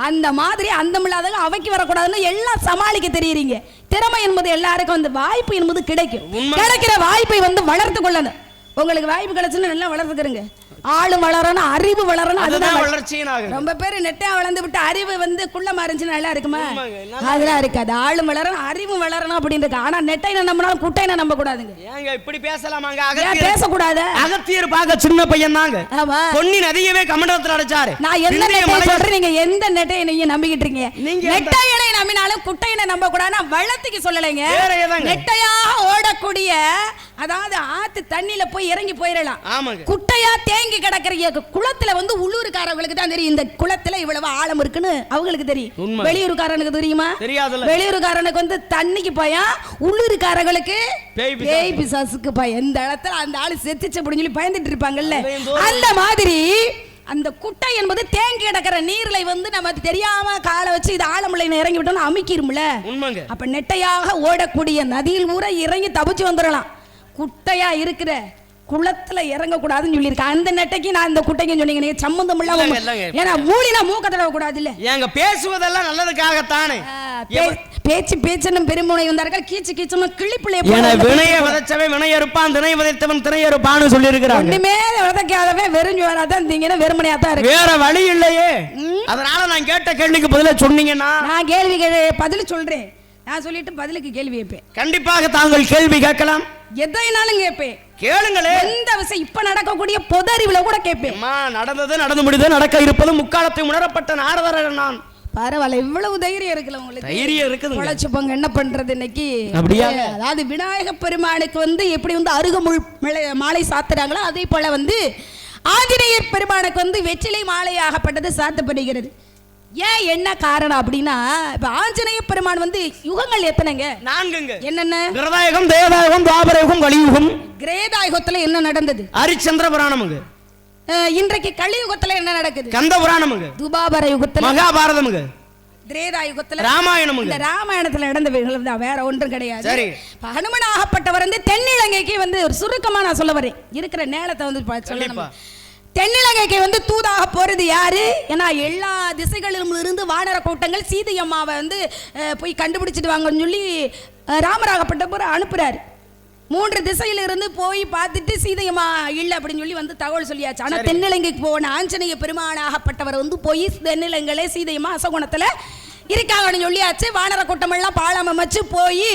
அந்த மாதிரி அந்தம் இல்லாதவங்க அவைக்கு வர கூடாதுன்னு எல்லாம் சமாளிக்க தெரியுறீங்க. திறமை என்பது எல்லாருக்கும் வந்து வாய்ப்பு என்பது கிடைக்கும். கிடைக்கிற வாய்ப்பை வந்து வளர்த்து கொள்ளணும். உங்களுக்கு வாய்ப்பு கிடைச்சுன்னு நல்லா வளர்த்துக்கிறங்க. ஆளும் வளரணும், அறிவு வளரணும். அதுதான் வளர்ச்சி. ரொம்ப பேர் நெட்டா வளர்ந்து விட்டு அறிவு வந்து குள்ளமா இருந்துச்சு நல்லா இருக்குமா? அதெல்லாம் இருக்காது. ஆளும் வளரணும், அறிவும் வளரணும் அப்படின்னு இருக்கு. ஆனா நெட்டை நம்பினாலும் குட்டை நம்ப கூடாதுங்க. ஏங்க இப்படி பேசலாமாங்க? பேசக்கூடாது. அகத்தியர் பார்க்க சின்ன பையன் தாங்க. பொன்னி நதியவே கமண்டலத்துல அடைச்சாரு. நான் எந்த நெட்டை சொல்றேன், நீங்க எந்த நெட்டை நீங்க நம்பிக்கிட்டு இருக்கீங்க? நெட்டையனை நம்பினாலும் குட்டையனை நம்ப கூடாதுன்னா வளத்துக்கு சொல்லலைங்க. நெட்டையாக ஓடக்கூடிய, அதாவது ஆத்து தண்ணியில போய் இறங்கி போயிடலாம். குட்டையா தேங்கி தேங்கி கிடக்கிற குளத்துல வந்து உள்ளூர்காரங்களுக்கு தான் தெரியும் இந்த குளத்துல இவ்வளவு ஆழம் இருக்குன்னு அவங்களுக்கு தெரியும். வெளியூர்காரனுக்கு தெரியுமா? தெரியாதுல்ல. வெளியூர்காரனுக்கு வந்து தண்ணிக்கு பயம், உள்ளூர்காரங்களுக்கு பேய் பிசாசுக்கு பயம். இந்த இடத்துல அந்த ஆளு செத்துச்சு அப்படின்னு சொல்லி பயந்துட்டு இருப்பாங்கல்ல, அந்த மாதிரி அந்த குட்டை என்பது தேங்கி கிடக்கிற நீர்லை வந்து நம்ம தெரியாம காலை வச்சு இது ஆழமுலைன்னு இறங்கி விட்டோம்னா அமுக்கிரும்ல. அப்ப நெட்டையாக ஓடக்கூடிய நதியில் ஊற இறங்கி தப்பிச்சு வந்துடலாம். குட்டையா இருக்கிற குளத்துல இறங்க கூடாதுன்னு சொல்லியிருக்கேன். அந்த நெட்டைக்கு நான் இந்த குட்டைக்கு சொன்னீங்க, நீங்க சம்பந்தம் இல்லாம. ஏன்னா மூலினா மூக்க தடவ கூடாது இல்ல. ஏங்க பேசுவதெல்லாம் நல்லதுக்காகத்தானே. பேச்சு பேச்சனும் பெருமுனை வந்தார்கள், கீச்சு கீச்சனும் கிளிப்பிள்ளை. வினைய விதைச்சவன் வினைய இருப்பான், திணை விதைத்தவன் திணைய இருப்பான்னு சொல்லி இருக்கிறாங்க. ஒண்ணுமே விதைக்காதவன் வெறும் வராதான் திங்கன்னா வெறுமனையா தான் இருக்கு. வேற வழி இல்லையே. அதனால நான் கேட்ட கேள்விக்கு பதில சொன்னீங்கன்னா நான் கேள்வி பதில் சொல்றேன். நான் சொல்லிட்டு பதிலுக்கு கேள்வி கேட்பேன். கண்டிப்பாக தாங்கள் கேள்வி கேட்கலாம், எதைனாலும் கேட்பேன். கேளுங்களே. இந்த விஷயம் இப்ப நடக்கக்கூடிய பொது அறிவுல கூட கேட்பேன். நடந்தது நடந்து முடிந்தது, நடக்க இருப்பது முக்காலத்தை உணரப்பட்ட நாரதர் நான். பரவாயில்ல, இவ்வளவு தைரியம் இருக்குல்ல உங்களுக்கு. தைரியம் இருக்குது. உழைச்சு போங்க. என்ன பண்றது இன்னைக்கு? அப்படியா? அதாவது விநாயக பெருமானுக்கு வந்து எப்படி வந்து அருகமுள் மாலை சாத்துறாங்களோ அதே போல வந்து ஆஞ்சநேயர் பெருமானுக்கு வந்து வெற்றிலை மாலையாகப்பட்டது சாத்தப்படுகிறது. ஏன் என்ன காரணம் அப்படின்னா, இப்ப ஆஞ்சநேய பெருமான் வந்து யுகங்கள் எத்தனைங்க? 4ங்க. என்னென்ன? கிருதாயுகம், தேவதாயுகம், துவாபரயுகம், கலியுகம். கிரேதாயுகத்துல என்ன நடந்தது? ஹரிச்சந்திர புராணம்ங்க. இன்றைக்கு கலியுகத்துல என்ன நடக்குது? கந்த புராணம்ங்க. துபாபர யுகத்துல மகாபாரதம்ங்க. திரேதாயுகத்துல ராமாயணம்ங்க. இந்த ராமாயணத்துல நடந்த வேற ஒன்றும் கிடையாது. சரி, ஹனுமனாகப்பட்டவர் வந்து தென்னிலங்கைக்கு வந்து ஒரு சுருக்கமா நான் சொல்ல வரேன், இருக்கிற நேரத்தை வந்து சொல்லணும். தென்னிலங்கைக்கு வந்து தூதாக போறது யாரு? ஏன்னா எல்லா திசைகளிலும் இருந்து வானர கூட்டங்கள் சீதை அம்மாவை வந்து போய் கண்டுபிடிச்சிட்டு வாங்கன்னு சொல்லி ராமராகப்பட்டவர் அனுப்புறாரு. 3 திசையில இருந்து போய் பார்த்துட்டு சீதையம்மா இல்லை அப்படின்னு சொல்லி வந்து தகவல் சொல்லியாச்சு. ஆனா தென்னிலங்கைக்கு போன ஆஞ்சநேய பெருமானாகப்பட்டவர் வந்து போய் தென்னிலங்கையில சீதையம்மா அசகுணத்துல இருக்காங்கன்னு சொல்லியாச்சு. வானர கூட்டமெல்லாம் பாலம் அமைச்சு போய்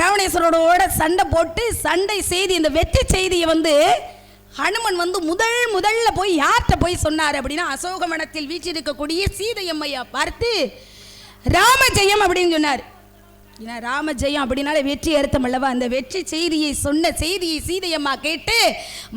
ராவணேஸ்வரோட சண்டை போட்டு சண்டை செய்தி, இந்த வெற்றி செய்தியை வந்து ஹனுமன் வந்து முதல்ல போய் யார்கிட்ட போய் சொன்னார் அப்படின்னா, அசோகவனத்தில் வீற்றிருக்கக்கூடிய சீதையம்மையா பார்த்து ராமஜெயம் அப்படின்னு சொன்னார். ஏன்னா ராமஜெயம் அப்படின்னாலே வெற்றி அர்த்தம் அல்லவா. அந்த வெற்றி செய்தியை சொன்ன செய்தியை சீதையம்மா கேட்டு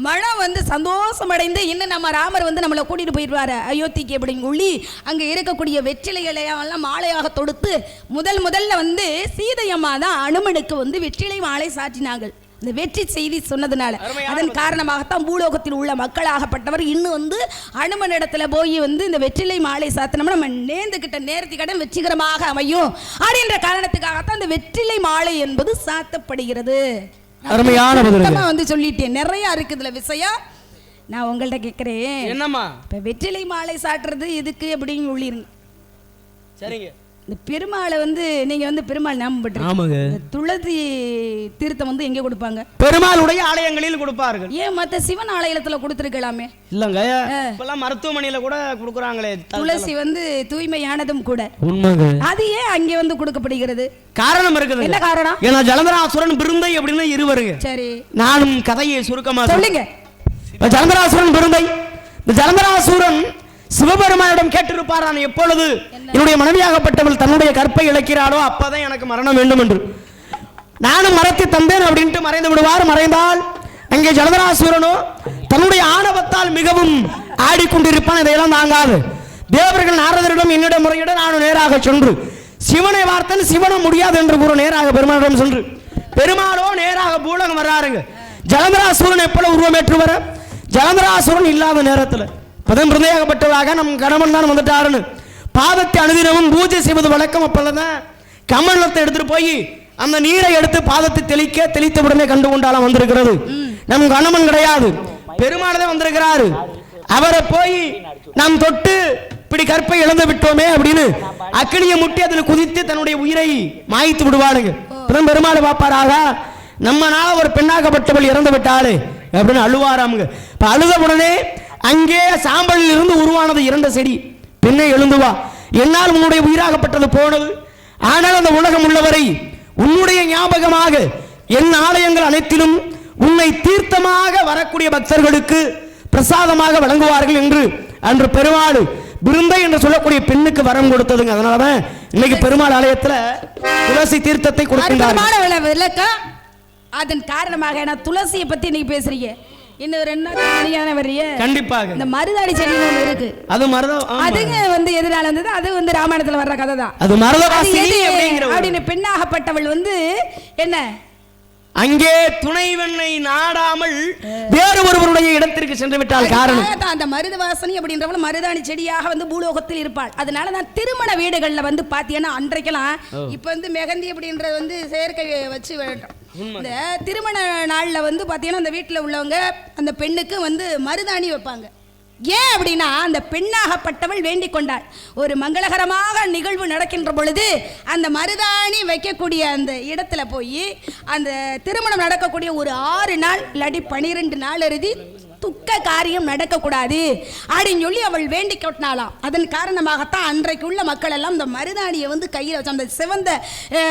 மனம் வந்து சந்தோஷம் அடைந்து, இன்னும் நம்ம ராமர் வந்து நம்மளை கூட்டிட்டு போயிடுவாரு அயோத்திக்கு அப்படின்னு சொல்லி அங்கே இருக்கக்கூடிய வெற்றிலைகளை எல்லாம் மாலையாக தொடுத்து முதல்ல வந்து சீதையம்மா தான் அனுமனுக்கு வந்து வெற்றிலை மாலை சாற்றினாங்க. இந்த வெற்றி செய்தி சொன்னதுனால அதன் காரணமாகத்தான் பூலோகத்தில் உள்ள மக்களாகப்பட்டவர் இன்னும் வந்து அனுமன் இடத்துல போய் வந்து இந்த வெற்றிலை மாலை சாத்தினோம்னா நம்ம நேர்ந்துகிட்ட நேர்த்திக்கடன் வெற்றிகரமாக அமையும் அப்படின்ற காரணத்துக்காகத்தான் இந்த வெற்றிலை மாலை என்பது சாத்தப்படுகிறது. அருமையான வந்து சொல்லிட்டேன், நிறைய இருக்குதுல விஷயம். நான் உங்கள்ட்ட கேட்கிறேன், என்னம்மா இப்ப வெற்றிலை மாலை சாட்டுறது எதுக்கு அப்படின்னு சொல்லிருங்க. சரிங்க. இந்த பெருமாளை வந்து நீங்க வந்து பெருமாள் நம்பப்படுறீங்க. துளசி தீர்த்தம் வந்து எங்க கொடுப்பாங்க? பெருமாளுடைய ஆலயங்களில் கொடுப்பார்கள். ஏன் மத்த சிவன் ஆலயத்துல கொடுத்திருக்கலாமே? இல்லங்க, இப்பெல்லாம் மருத்துவமனையில கூட கொடுக்குறாங்களே. துளசி வந்து தூய்மையானதும் கூட. உண்மைங்க. அது ஏன் அங்கே வந்து கொடுக்கப்படுகிறது? காரணம் இருக்குது. என்ன காரணம்? ஏன்னா ஜலந்தராசுரன் பிருந்தை அப்படின்னு இருவருங்க. சரி, நானும் கதையை சுருக்கமா சொல்லுங்க. ஜலந்தராசுரன் பிருந்தை. இந்த ஜலந்தராசுரன் சிவபெருமானிடம் கேட்டிருப்பார், நான் எப்பொழுது என்னுடைய மனைவியாகப்பட்டவள் தன்னுடைய கற்பை இழக்கிறாளோ அப்பதான் எனக்கு மரணம் வேண்டும் என்று. நானும் மரத்தை தந்தேன் அப்படின்ட்டு மறைந்து விடுவார். மறைந்தால் அங்கே ஜலதராசுரனோ தன்னுடைய ஆணவத்தால் மிகவும் ஆடிக்கொண்டிருப்பான். இதையெல்லாம் தாங்காது தேவர்கள் நாரதரிடம் என்னிடம் முறையிட நானும் நேராக சென்று சிவனை வார்த்தன், சிவனும் முடியாது என்று கூற நேராக பெருமானிடம் சென்று பெருமாளோ நேராக பூலகம் வர்றாருங்க. ஜலந்தராசுரன் எப்பொழுது உருவமேற்று வர, ஜலந்தராசுரன் இல்லாத நேரத்தில் பிரதேகப்பட்டவராக நம் கணவன் தான் வந்துட்டாருன்னு பாதத்தை அனுதினமும் பூஜை செய்வது வழக்கம். அப்பதான் கமலத்தை எடுத்துட்டு போய் அந்த நீரை எடுத்து பாதத்தை தெளித்த உடனே கண்டு கொண்டாலும் வந்திருக்கிறது. நம் கணவன் கிடையாது, பெருமாளே வந்திருக்கிறாரு. அவரை போய் நாம் தொட்டு இப்படி கற்பை இழந்து விட்டோமே அப்படின்னு அக்கினியை முட்டி அதில் குதித்து தன்னுடைய உயிரை மாய்த்து விடுவாருங்க. பெருமாளை பார்ப்பாராக, நம்மனால ஒரு பெண்ணாகப்பட்டவள் இறந்து விட்டாளே அப்படின்னு அழுவாராமுங்க. இப்ப அழுத உடனே அங்கே சாம்பலில் இருந்து உருவானது 2 செடி. பெண்ணை எழுந்து வா, என்னால் உன்னுடைய உயிராகப்பட்டது போனது, ஆனால் அந்த உலகம் உள்ளவரை உன்னுடைய ஞாபகமாக என் ஆலயங்கள் அனைத்திலும் உன்னை தீர்த்தமாக வரக்கூடிய பக்தர்களுக்கு பிரசாதமாக வழங்குவார்கள் என்று அன்று பெருமாள் பிருந்தை என்று சொல்லக்கூடிய பெண்ணுக்கு வரம் கொடுத்ததுங்க. அதனாலதான் இன்னைக்கு பெருமாள் ஆலயத்துல துளசி தீர்த்தத்தை கொடுக்கின்றார். அதன் காரணமாக நான் துளசியை பத்தி நீங்க பேசுறீங்க. இன்னும் 2 நாள் நீங்க வர்றீங்க கண்டிப்பாக. இந்த மருதாணி செடின்னு ஒண்ணு இருக்கு. அது மருதம். அதுங்க வந்து எதனால வந்தது? அது வந்து ராமாயணத்துல வர்ற கதை தான். அது மருதவாசினி அப்படின்னு பெண்ணாகப்பட்டவள் வந்து என்ன அங்கே துணைவனை நாடாமல் வேறு ஒருவருடைய இடத்திற்கு சென்று விட்டால் காரணம் அந்த மருதவாசனி அப்படின்றவள் மருதாணி செடியாக வந்து பூலோகத்தில் இருப்பாள். அதனால தான் திருமண வீடுகள்ல வந்து பாத்தீங்கன்னா அன்றைக்கெல்லாம் இப்ப வந்து மெகந்தி அப்படின்றது வந்து சேர்க்கை வச்சு வேண்டும். இந்த திருமண நாள்ல வந்து பாத்தீங்கன்னா அந்த வீட்டுல உள்ளவங்க அந்த பெண்ணுக்கு வந்து மருதாணி வைப்பாங்க. ஏன் அப்படின்னா அந்த பெண்ணாகப்பட்டவள் வேண்டிக் கொண்டாள். ஒரு மங்களகரமாக நிகழ்வு நடக்கின்ற பொழுது அந்த மருதாணி வைக்கக்கூடிய அந்த இடத்துல போய் அந்த திருமணம் நடக்கக்கூடிய ஒரு 6 நாள் இல்லாட்டி 12 நாள் இறுதி துக்க காரியம் நடக்கக்கூடாது அப்படின்னு சொல்லி அவள் வேண்டி கொட்டினாலாம். அதன் காரணமாகத்தான் அன்றைக்கு உள்ள மக்கள் எல்லாம் இந்த மருதாணியை வந்து கையில் வச்சு அந்த சிவந்த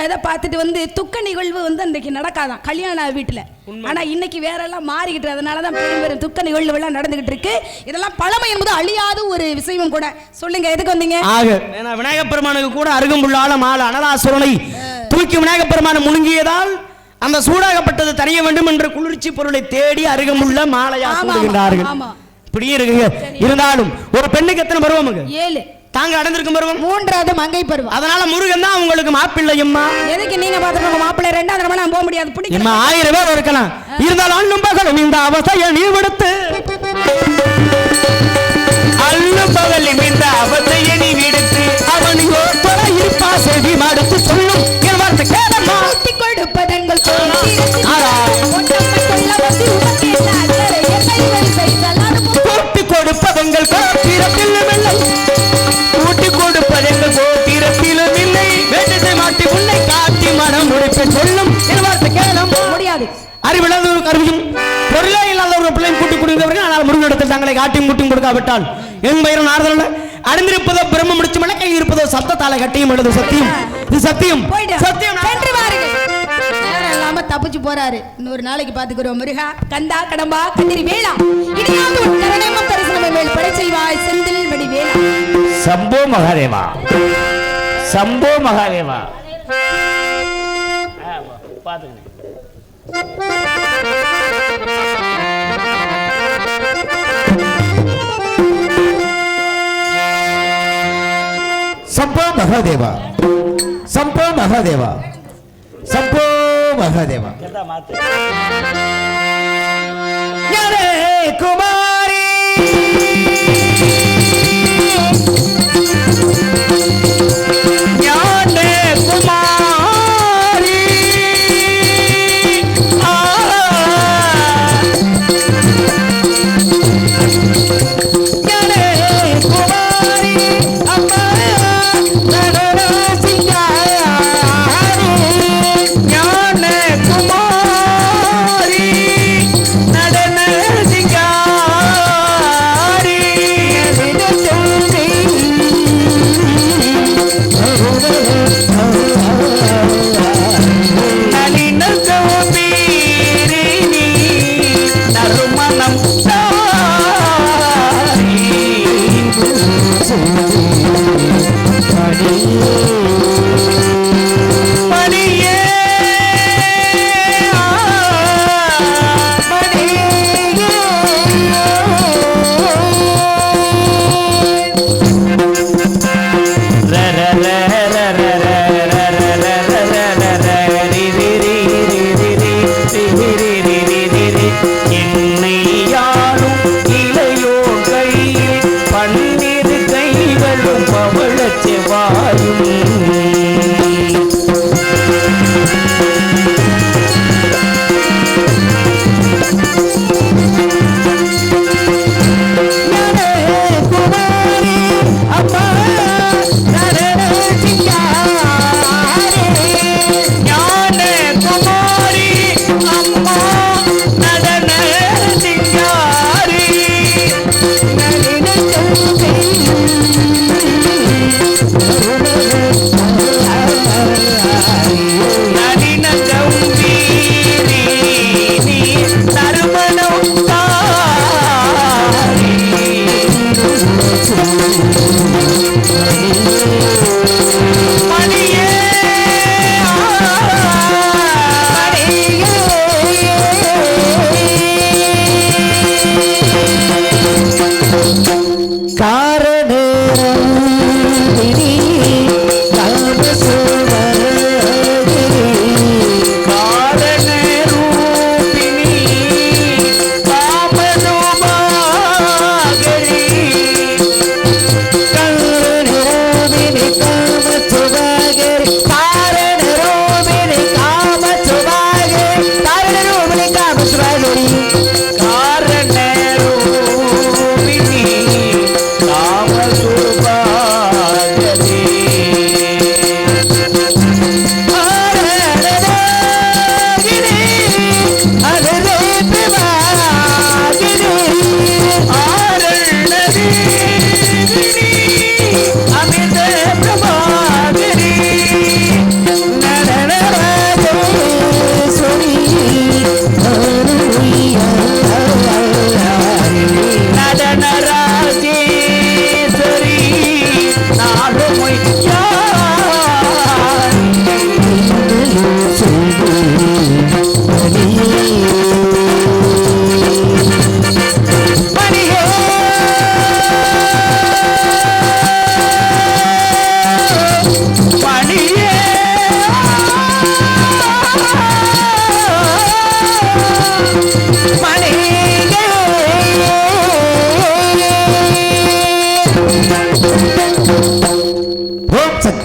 இதை பார்த்துட்டு வந்து துக்க நிகழ்வு வந்து அன்றைக்கு நடக்காதான் கல்யாண வீட்டில். ஆனால் இன்னைக்கு வேற எல்லாம் மாறிக்கிட்டு அதனாலதான் பெரும் துக்க நிகழ்வு எல்லாம் நடந்துகிட்டு இருக்கு. இதெல்லாம் பழமை என்பது அழியாத ஒரு விஷயமும் கூட. சொல்லுங்க எதுக்கு வந்தீங்க? விநாயகப் பெருமானுக்கு கூட அருகம்புல்லால மாலை அனலாசுரனை தூக்கி விநாயகப் பெருமான் முழுங்கியதால் அந்த சூடாகப்பட்டது தனிய வேண்டும் என்ற குளிர்ச்சி பொருளை தேடி அருகமுள்ள மாலையா சூடுகின்றார்கள். இப்படியே இருக்குங்க. இருந்தாலும் ஒரு பெண்ணுக்கு எத்தனை பருவம்? 7. தாங்க அடைந்திருக்கும் பருவம் 3வது மங்கை பருவம். அதனால முருகன் தான் உங்களுக்கு மாப்பிள்ளையம்மா. எதுக்கு நீங்க பாத்துக்கோங்க மாப்பிள்ளை 2வது தடவை போக முடியாது. பிடிக்கும் 1000 பேர் இருக்கலாம். இருந்தாலும் அண்ணும் பகலும் இந்த அவஸ்தையை நீ விடுத்து அல்லும் பகலும் இந்த அவஸ்தையை நீ விடுத்து அவனியோ தொலை இருப்பா செவி மடுத்து சொல்லும் என் வார்த்தை கேளம்மா. கொடுப்பதங்கள் கொடுப்பதங்கள் கோத்திரத்திலும் இல்லை கூட்டி கொடுப்பதெங்கள் கோத்திரத்திலும் இல்லை வேண்டத்தை மாட்டி உன்னை காட்டி மனம் முடிப்பை சொல்லும் என் வார்த்தை கேளம்மா. முடியாது. அறிவில்லாத ஒரு கருவியும் பொருளே இல்லாத ஒரு பிள்ளையும் கூட்டி கொடுக்கிறவர்கள் ஆனால் முருகனிடத்தில் தங்களை காட்டியும் கூட்டியும் கொடுக்காவிட்டால் என் பயிரும் ஆறுதல் அறிந்திருப்பதோ பிரம்ம முடிச்சு மலை கை இருப்பதோ சத்தத்தால கட்டியும் எழுது சத்தியம். இது சத்தியம் சத்தியம். தப்பிச்சு போறாரு. இன்னொரு நாளைக்கு பாத்துக்கிறோம். முருகா கந்தா கடம்பா கதிரி வேளா இனியாவது உன் கருணையும் தரிசனம் மேல் படை செய்வாய் செந்தில் வடி வேளா. சம்போ மகாதேவா சம்போ மகாதேவா. பாத்துக்கிறேன். சம்போ மகாதேவா சம்போ மகாதேவா சம்போ மகாதேவா. குமாரி நடன சிங்காரி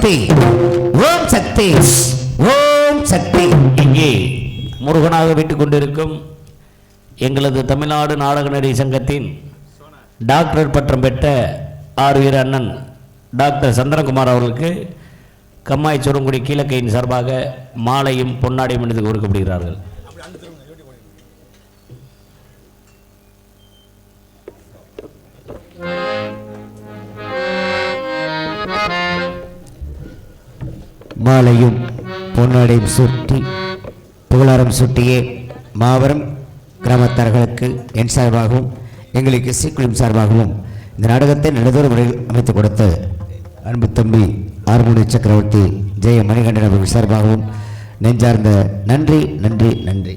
சக்தி ஓம் சக்தி ஓம் சக்தி. இங்கே முருகனாக விட்டுக் கொண்டிருக்கும் எங்களது தமிழ்நாடு நாடக நடிகை சங்கத்தின் டாக்டர் பட்டம் பெற்ற ஆர்வீர் அண்ணன் டாக்டர் சந்திரகுமார் அவர்களுக்கு கம்மாய் சுரங்குடி கீழக்கையின் சார்பாக மாலையும் பொன்னாடையும் எடுத்து கொடுக்கப்படுகிறார்கள். மாலையும் பொன்னாடையும் சுட்டி புகழாரம் சுட்டியே மாபெரும் கிராமத்தார்களுக்கு என் சார்பாகவும் எங்களுக்கு இசைக்குழுவின் சார்பாகவும் இந்த நாடகத்தை நல்லதொரு முறையில் அமைத்துக் கொடுத்த அன்பு தம்பி ஆறுமுனை சக்கரவர்த்தி ஜெய மணிகண்டன் அவர்கள் சார்பாகவும் நெஞ்சார்ந்த நன்றி நன்றி நன்றி.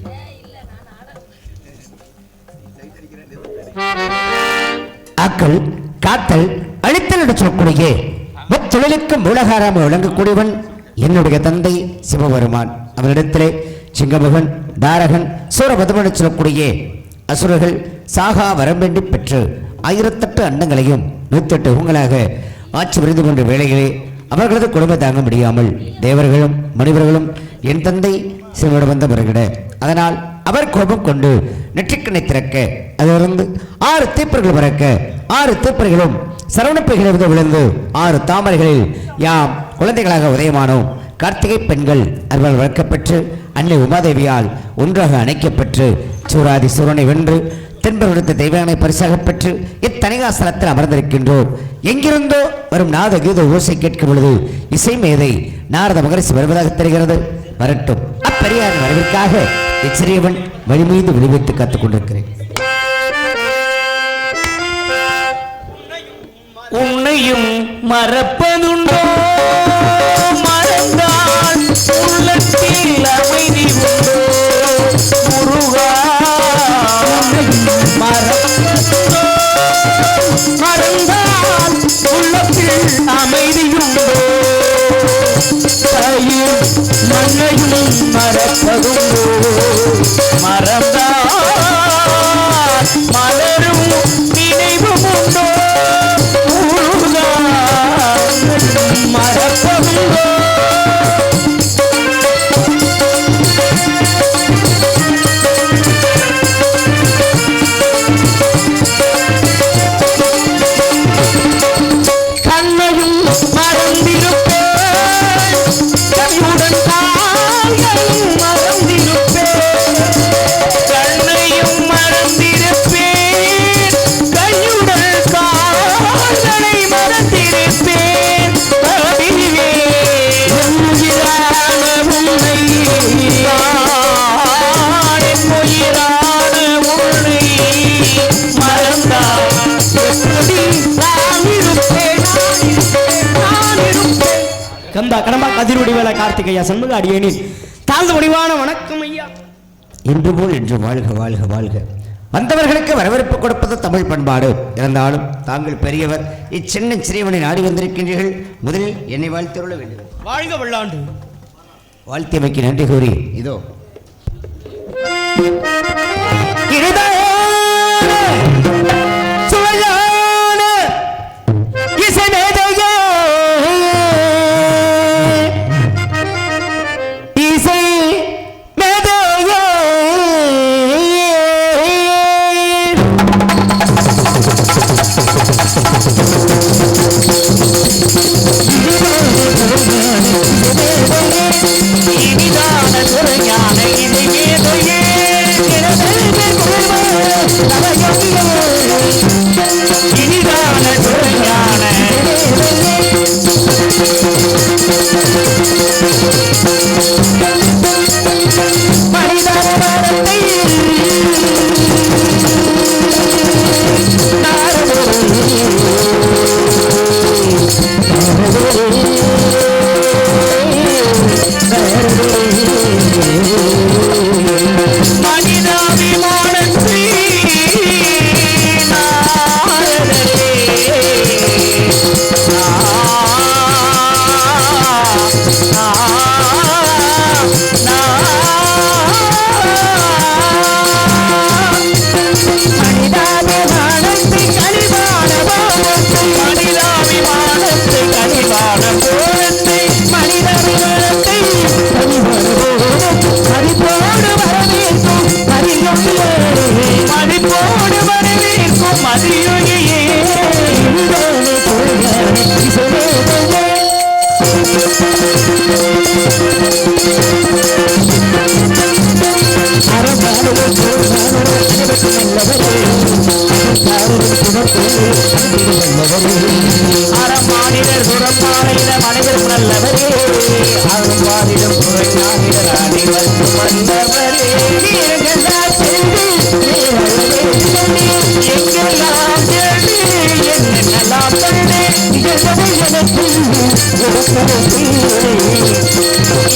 ஆக்கள் காத்தல் அழித்தல் என்று சொல்லக்கூடிய தொழிலுக்கு மூலகாராம விளங்கக்கூடியவன் என்னுடைய தந்தை சிவபெருமான். அவனிடத்திலே சிங்கமுகன் தாரகன் சூரபதமன் சொல்லக்கூடிய அசுரர்கள் சாகா வரம்பேண்டி பெற்று 1008 அண்டங்களையும் 108 உங்களாக ஆட்சி புரிந்து கொண்ட வேளைகளே அவர்களது குடும்ப தாங்க முடியாமல் தேவர்களும் மனிதர்களும் என் தந்தை சிவனிடம் வந்த பிறகிட அதனால் அவர் கோபம் கொண்டு நெற்றிக்கண்ணை திறக்க அதிலிருந்து 6 தீப்பர்கள் பிறக்க 6 தீப்பர்களும் சரவணப்பைகளிலிருந்து விழுந்து 6 தாமரைகளில் யாம் குழந்தைகளாக உதயமானோம். கார்த்திகை பெண்கள் அவர்கள் வளர்க்கப்பெற்று அன்னை உமாதேவியால் ஒன்றாக அணைக்கப்பெற்று சூராதி சூரனை வென்று தென்பருத்த தெய்வானை பரிசாக பெற்று இத்தனிகாசலத்தில் அமர்ந்திருக்கின்றோம். எங்கிருந்தோ வரும் நாத கீத ஓசை கேட்கும் பொழுது இசை மேதை நாரத மகரிஷி வருவதாக தெரிகிறது. வரட்டும். அப்பெரியார் வரவிற்காக இச்சிறியவன் வழி மீது விளைவித்து காத்துக் கொண்டிருக்கிறேன். உன்னையும் மறப்பதுண்டோ மறந்தால் உள்ளத்தில் அமைதி உண்டோ முருகா மறப்பதுண்டோ மறந்தால் உள்ளத்தில் அமைதியுண்டோ தாயும் மண்ணையும் மறப்பதுண்டோ மறந்தால் மலரும் நினைவும் உண்டோ மறப்பதுண்டோ கண்ணையும் மறந்திருப்பேன் கையுடன் கால்களும் மறந்திருப்பேன் கண்ணையும் மறந்திருப்பேன் கையுடன் கால்களை மறந்திருப்பேன் கந்தா கடம்பா கதிர்வடி வேலை கார்த்திகையா சண்முக அடியேனின் தாழ்ந்த முடிவான வணக்கம் ஐயா. இன்று போல் இன்று வாழ்க வாழ்க வாழ்க. வந்தவர்களுக்கு வரவேற்பு கொடுப்பது தமிழ் பண்பாடு. இருந்தாலும் தாங்கள் பெரியவர் இச்சின்ன சிறியவனை நாடி வந்திருக்கின்றீர்கள். முதலில் என்னை வாழ்த்திருள்ள வேண்டும். வாழ்க வல்லாண்டு. வாழ்த்தியமைக்கு நன்றி கூறி இதோ மன்னவரே எங்கெல்லாம் சென்று எங்கெல்லாம் தேடி என்னெல்லாம் கண்டு எனக்கு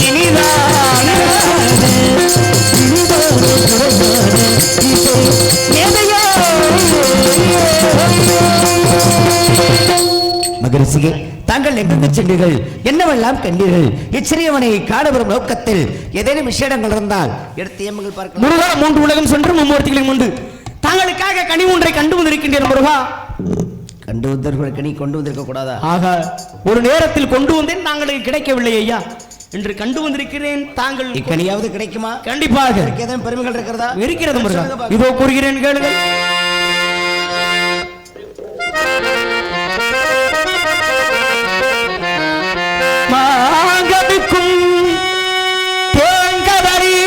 இனிதான மகரிஷியே, தாங்கள் எங்கு சென்றீர்கள், என்னவெல்லாம் கண்டீர்கள்? இச்சிறியவனை காண வரும் நோக்கத்தில் ஏதேனும் விஷயங்கள் இருந்தால் எடுத்து எம்மங்கள் பார்க்க. முருகா, 3 உலகம் சென்று மும்மூர்த்திகளையும் உண்டு. தாங்களுக்காக கனி ஒன்றை கண்டு வந்திருக்கின்றேன் முருகா. கண்டு வந்தவர்கள் கனி கொண்டு வந்திருக்க கூடாதா? ஆக ஒரு நேரத்தில் கொண்டு வந்தேன், தாங்களுக்கு கிடைக்கவில்லை ஐயா. என்று கண்டு வந்திருக்கிறேன். தாங்கள் இக்கனியாவது கிடைக்குமா? கண்டிப்பாக. ஏதேனும் பெருமைகள் இருக்கிறதா? இருக்கிறது முருகா. இதோ கூறுகிறேன் கேளுங்கள். மாங்கடுக்கும் தேங்கதறி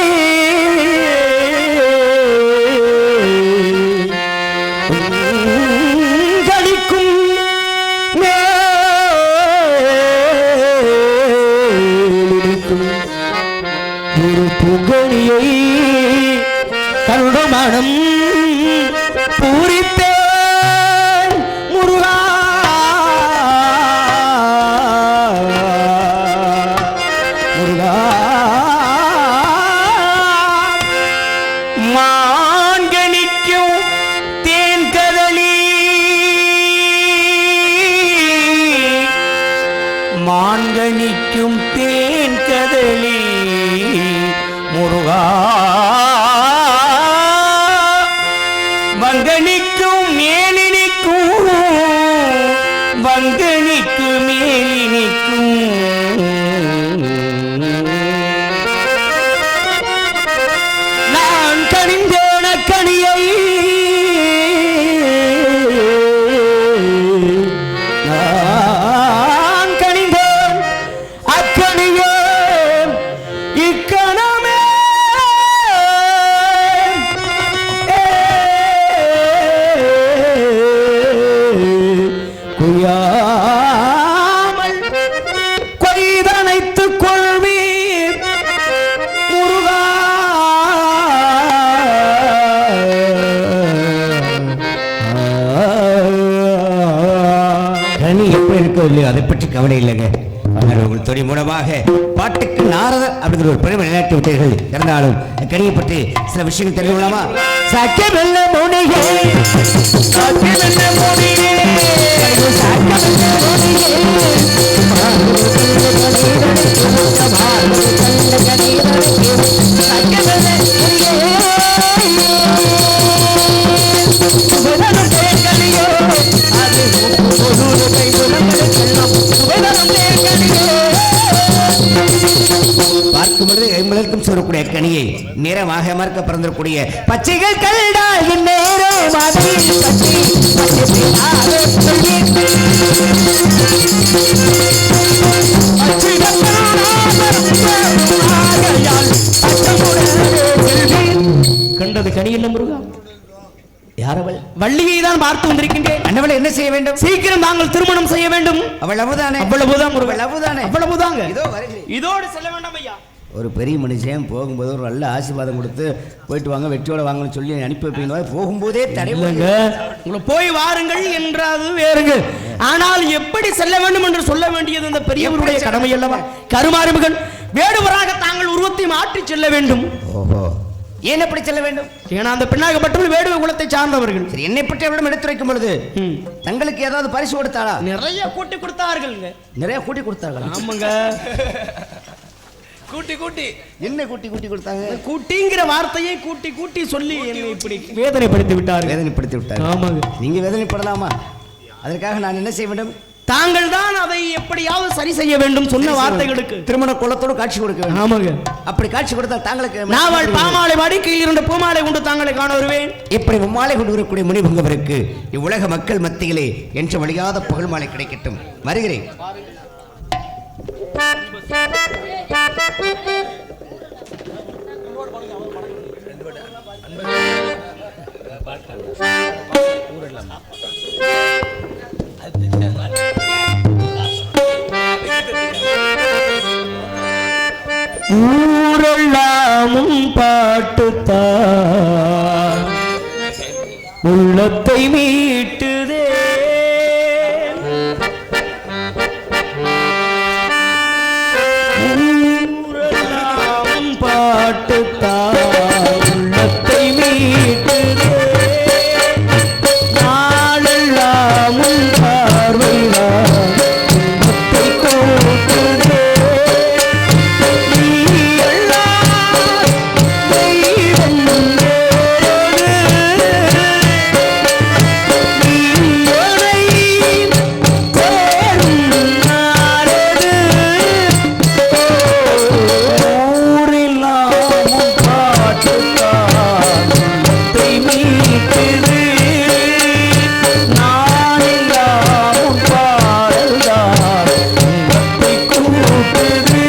கடிக்கும் மேலிருக்கும் ஒரு புகழியை கருடமணம் பூரித்தேன் முருகா. முருகா, மான்கனிக்கும் தேன் கதலி, மான்கனிக்கும் தேன் கதலி முருகா, வங்கனிக்கும் மேலினிக்கும், வங்கனிக்கும் மேலினிக்கும் நான் கனிந்தேன கனியை, நான் கனிந்தேன் அக்கனியே இக்கணமே. குயாமல் கொய்தனைத்துக் கொள்வீர் முருகா. கனி எப்படி இருக்கோ இல்லையோ அதை பற்றி கவலை இல்லைங்க. ஆனால் உங்கள் துணை மூலமாக பாட்டுக்கு நாரதர் அப்படிங்கிற ஒரு பெருமை நிலைநாட்டி விட்டீர்கள். இருந்தாலும் கனியை பற்றி சில விஷயங்கள் தெரியுமா? சக்கியமெல்ல மோனியே, சக்கியமெல்ல மோனியே, சக்கியமெல்ல மோனியே, பார்க்கும் பொழுது எங்களுக்கும் சொல்லக்கூடிய கனியை நிறமாக மறுக்க பிறந்திருக்கூடிய பச்சைகள் கண்டால் நேரம் கண்டது கனி என்ன முருகா? யாரவள்? வள்ளியை தான் பார்த்து வந்திருக்கின்றேன். அண்ணவளை என்ன செய்ய வேண்டும்? சீக்கிரம் தாங்கள் திருமணம் செய்ய வேண்டும். அவள் அவ்வளவுதானே? அவ்வளவுதான் முருகா, அவ்வளவுதானே? அவ்வளவுதாங்க. இதோ வருகிறேன். இதோடு செல்ல வேண்டாம் ஐயா. ஒரு பெரிய மனுஷன் போகும்போது ஒரு நல்ல ஆசீர்வாதம் கொடுத்து போயிட்டு வாங்க, வெற்றியோட வாங்கன்னு சொல்லி அனுப்பி வைப்பீங்க. போகும்போதே தடையில்லைங்க. உங்களை போய் வாருங்கள் என்றாது வேறுங்க. ஆனால் எப்படி செல்ல வேண்டும் என்று சொல்ல வேண்டியது இந்த பெரியவருடைய கடமை அல்லவா? கருமாரிமகன் வேடுவராக தாங்கள் உருவத்தை மாற்றி செல்ல வேண்டும். ஓஹோ, ஏன் எப்படி செல்ல வேண்டும்? ஏன்னா அந்த பெண்ணாகப்பட்டவர்கள் வேடுவ குலத்தை சார்ந்தவர்கள். சரி, என்னை பற்றி அவரிடம் எடுத்துரைக்கும் பொழுது தங்களுக்கு ஏதாவது பரிசு கொடுத்தாளா? நிறைய கூட்டி கொடுத்தார்கள். நிறைய கூட்டி கொடுத்தார்கள். ஆமாங்க, கூட்டி கூட்டி என்ன கூட்டி கூட்டி கொடுத்தாங்க? கூட்டிங்கிற வார்த்தையை கூட்டி கூட்டி சொல்லி என்னை இப்படி வேதனைப்படுத்தி விட்டார்கள். வேதனைப்படுத்தி விட்டாங்க. ஆமாங்க. நீங்க வேதனைப்படலாமா? அதற்காக நான் என்ன செய்ய வேண்டும்? தாங்கள் தான் அதை எப்படியாவது சரி செய்ய வேண்டும் சொன்ன வார்த்தைகளுக்கு திருமண கோலத்தோடு காட்சி கொடுக்க வேண்டும். ஆமாங்க. அப்படி காட்சி கொடுத்தால் தாங்களுக்கு நாவல் பாமாலை வாடி கீழ் 2 பூமாலை கொண்டு தாங்களை காண வருவேன். இப்படி மும்மாலை கொண்டு வரக்கூடிய முனிபங்கவருக்கு இவ்வுலக மக்கள் மத்தியிலே என்று வழியாத புகழ் மாலை கிடைக்கட்டும். வருகிறேன். ஊரெல்லாம் உள்ளத்தை மீட்டுதே. ஊரெல்லாம் பாட்டுத்தான் உள்ளத்தை மீட்டுதே. நாளெல்லாம் உன் பார்வைதான் உள்ளத்தை கூட்டுதே. நீ எல்லாம் தெய்வம் வேறு. நீ என்னை தேடும் நாளது. ஊரெல்லாம் உன் பாட்டுத்தான் உள்ளத்தை மீட்டுது. நாளெல்லாம் உன் பாடல்தான் உள்ளத்தை கூட்டுது.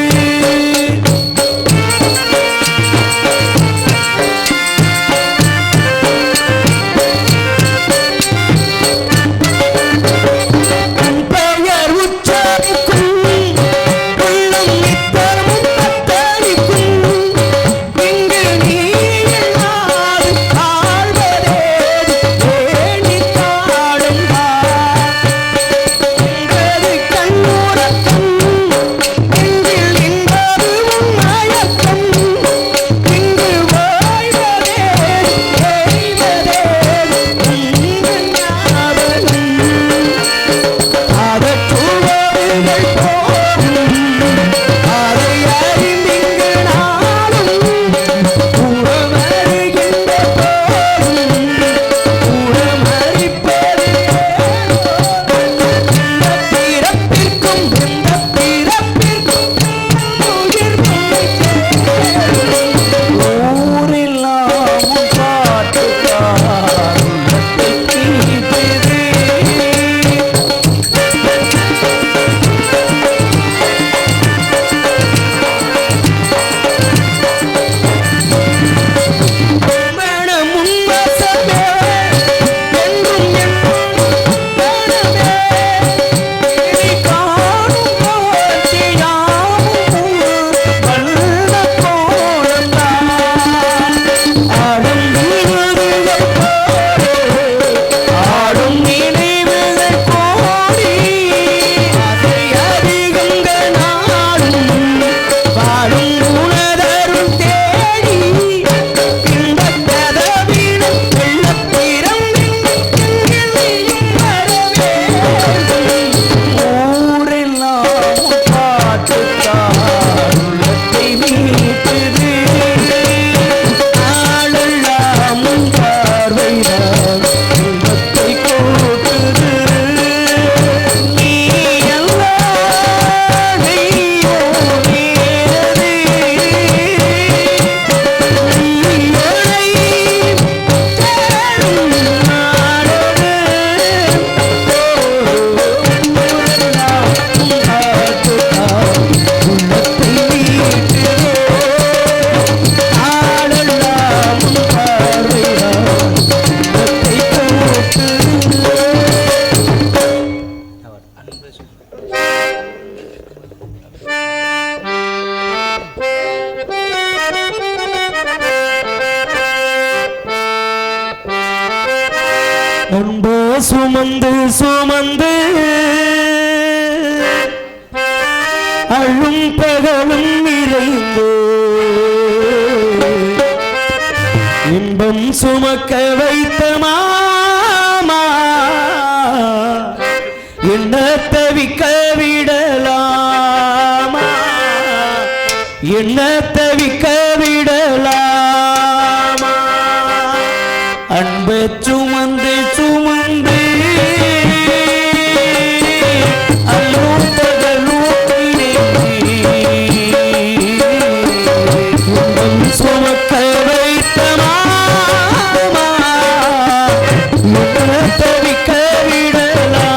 உன் பெயர் உச்சரிக்கும் உள்ளம் நித்தமும் தத்தளிக்கும். இங்கு நீ இல்லாது ஆழ்வதேது ஏணித் தாழும்பார். என்பது கண்ணுறக்கம் நெஞ்சில் நின்றது உன் மயக்கம். இங்கு வாழ்வதேது எய்வதேது உங்கள் ஞாபகம். அதற்றுவர்கள் போகும் அதை அறிந்திங்கு நாளும் உறவருகின்ற போதும் உறமறிப்பது பிறப்பிற்கும் இந்த பிறப்பிற்கும் உயிர் ஊரெல்லாம் பாட்டுத்தான் உள்ளத்தை மீட்டுது. மனம் உன்வசமே என்றும் என்றும் மனமே. இனி காணும் காட்சியாவும் வண்ண கோலம்தான். ஆடும் நினைவுகள் போலே ஆடும் நினைவுகள் கோடி. அதை அறிகுங்க நாளும் வாழும் உணதரும் தேடி. இந்த கதவிலும் வெள்ளத்திறந்தியும் வரவே. ஊரெல்லாம் பாட்டுத்தான் உள்ளத்தை மீட்டுது. நாளெல்லாம் உன் பார்வைதான் உள்ளத்தை கூட்டுது. நீ எல்லாம் தெய்வம் வேறு. நீ என்னை தேடும் நாளது. ஊரெல்லாம் உன் பாட்டுத்தான் உள்ளத்தை மீட்டுது. நாளெல்லாம் உன் பார்வைதான் உள்ளத்தை கூட்டுது. அன்பு சுமந்து சுமந்து அழும் பகலும் நிறைந்து இன்பம் சுமக்க வைத்த மாமா என்ன தவிக்க விடலாமா. என்ன தவிக்க விடலாமா. அன்பு சுமந்து சுமந்து அல்லும் பகலும் இன்பம் சுமக்க வைத்த மாமா என்ன தவிக்க விடலாமா.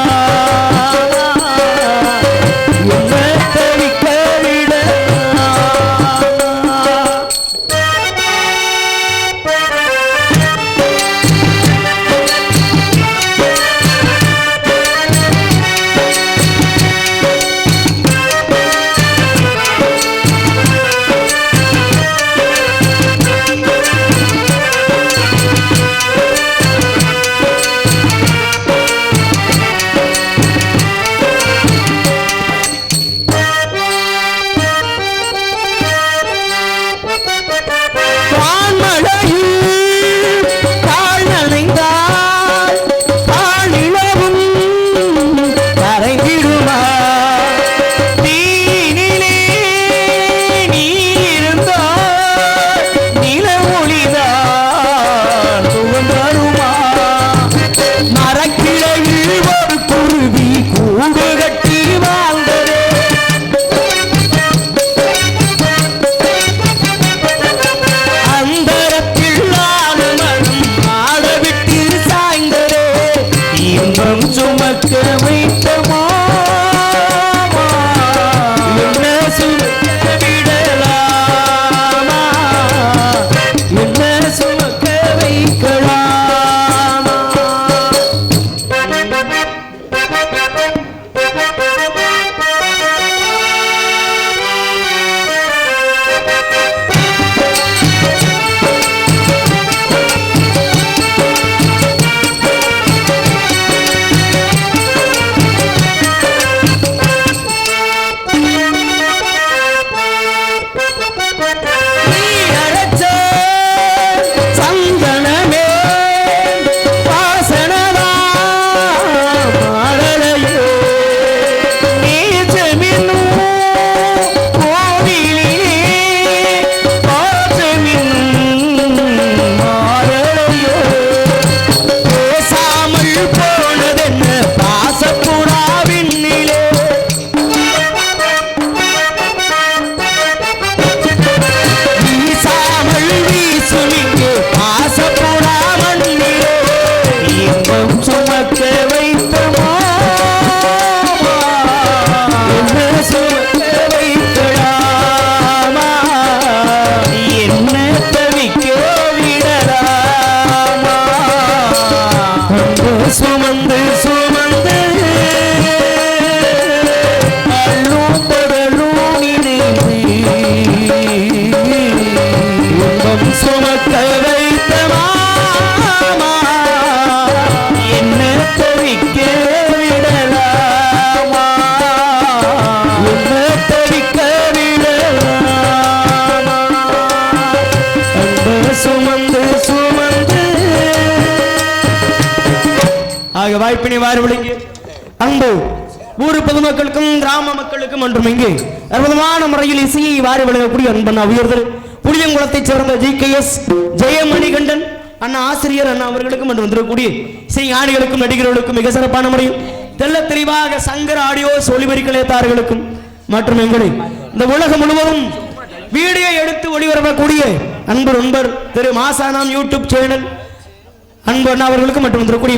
சுமக்க வைத்த மாமா என்ன தவிக்க விடலாமா என்ன தவிக்க விடலாமா அன்பு சுமந்து சுமந்து ஆக வாய்ப்பினை வார்வழிங்க அன்பு ஊர் பொதுமக்களுக்கும் கிராம மக்களுக்கும் மற்றும் இங்கு அற்புதமான முறையில் இசையை வாரி வழங்கக்கூடிய அன்பன் உயர்தல் புளியங்குளத்தைச் சேர்ந்த GKS ஜெயமணிகண்டன் அண்ணா ஆசிரியர் அண்ணா அவர்களுக்கும் மற்றும் வந்திருக்கக்கூடிய இசை ஞானிகளுக்கும் நடிகர்களுக்கும் மிக சிறப்பான முறையில் தெல்ல தெளிவாக சங்கர ஆடியோஸ் ஒளிபரிக்கலைத்தார்களுக்கும் மற்றும் எங்களை இந்த உலகம் முழுவதும் வீடியோ எடுத்து ஒளிபரப்பக்கூடிய அன்பர் திரு மாசானாம் யூடியூப் சேனல் அன்பு அண்ணா அவர்களுக்கும் மற்றும் வந்திருக்கக்கூடிய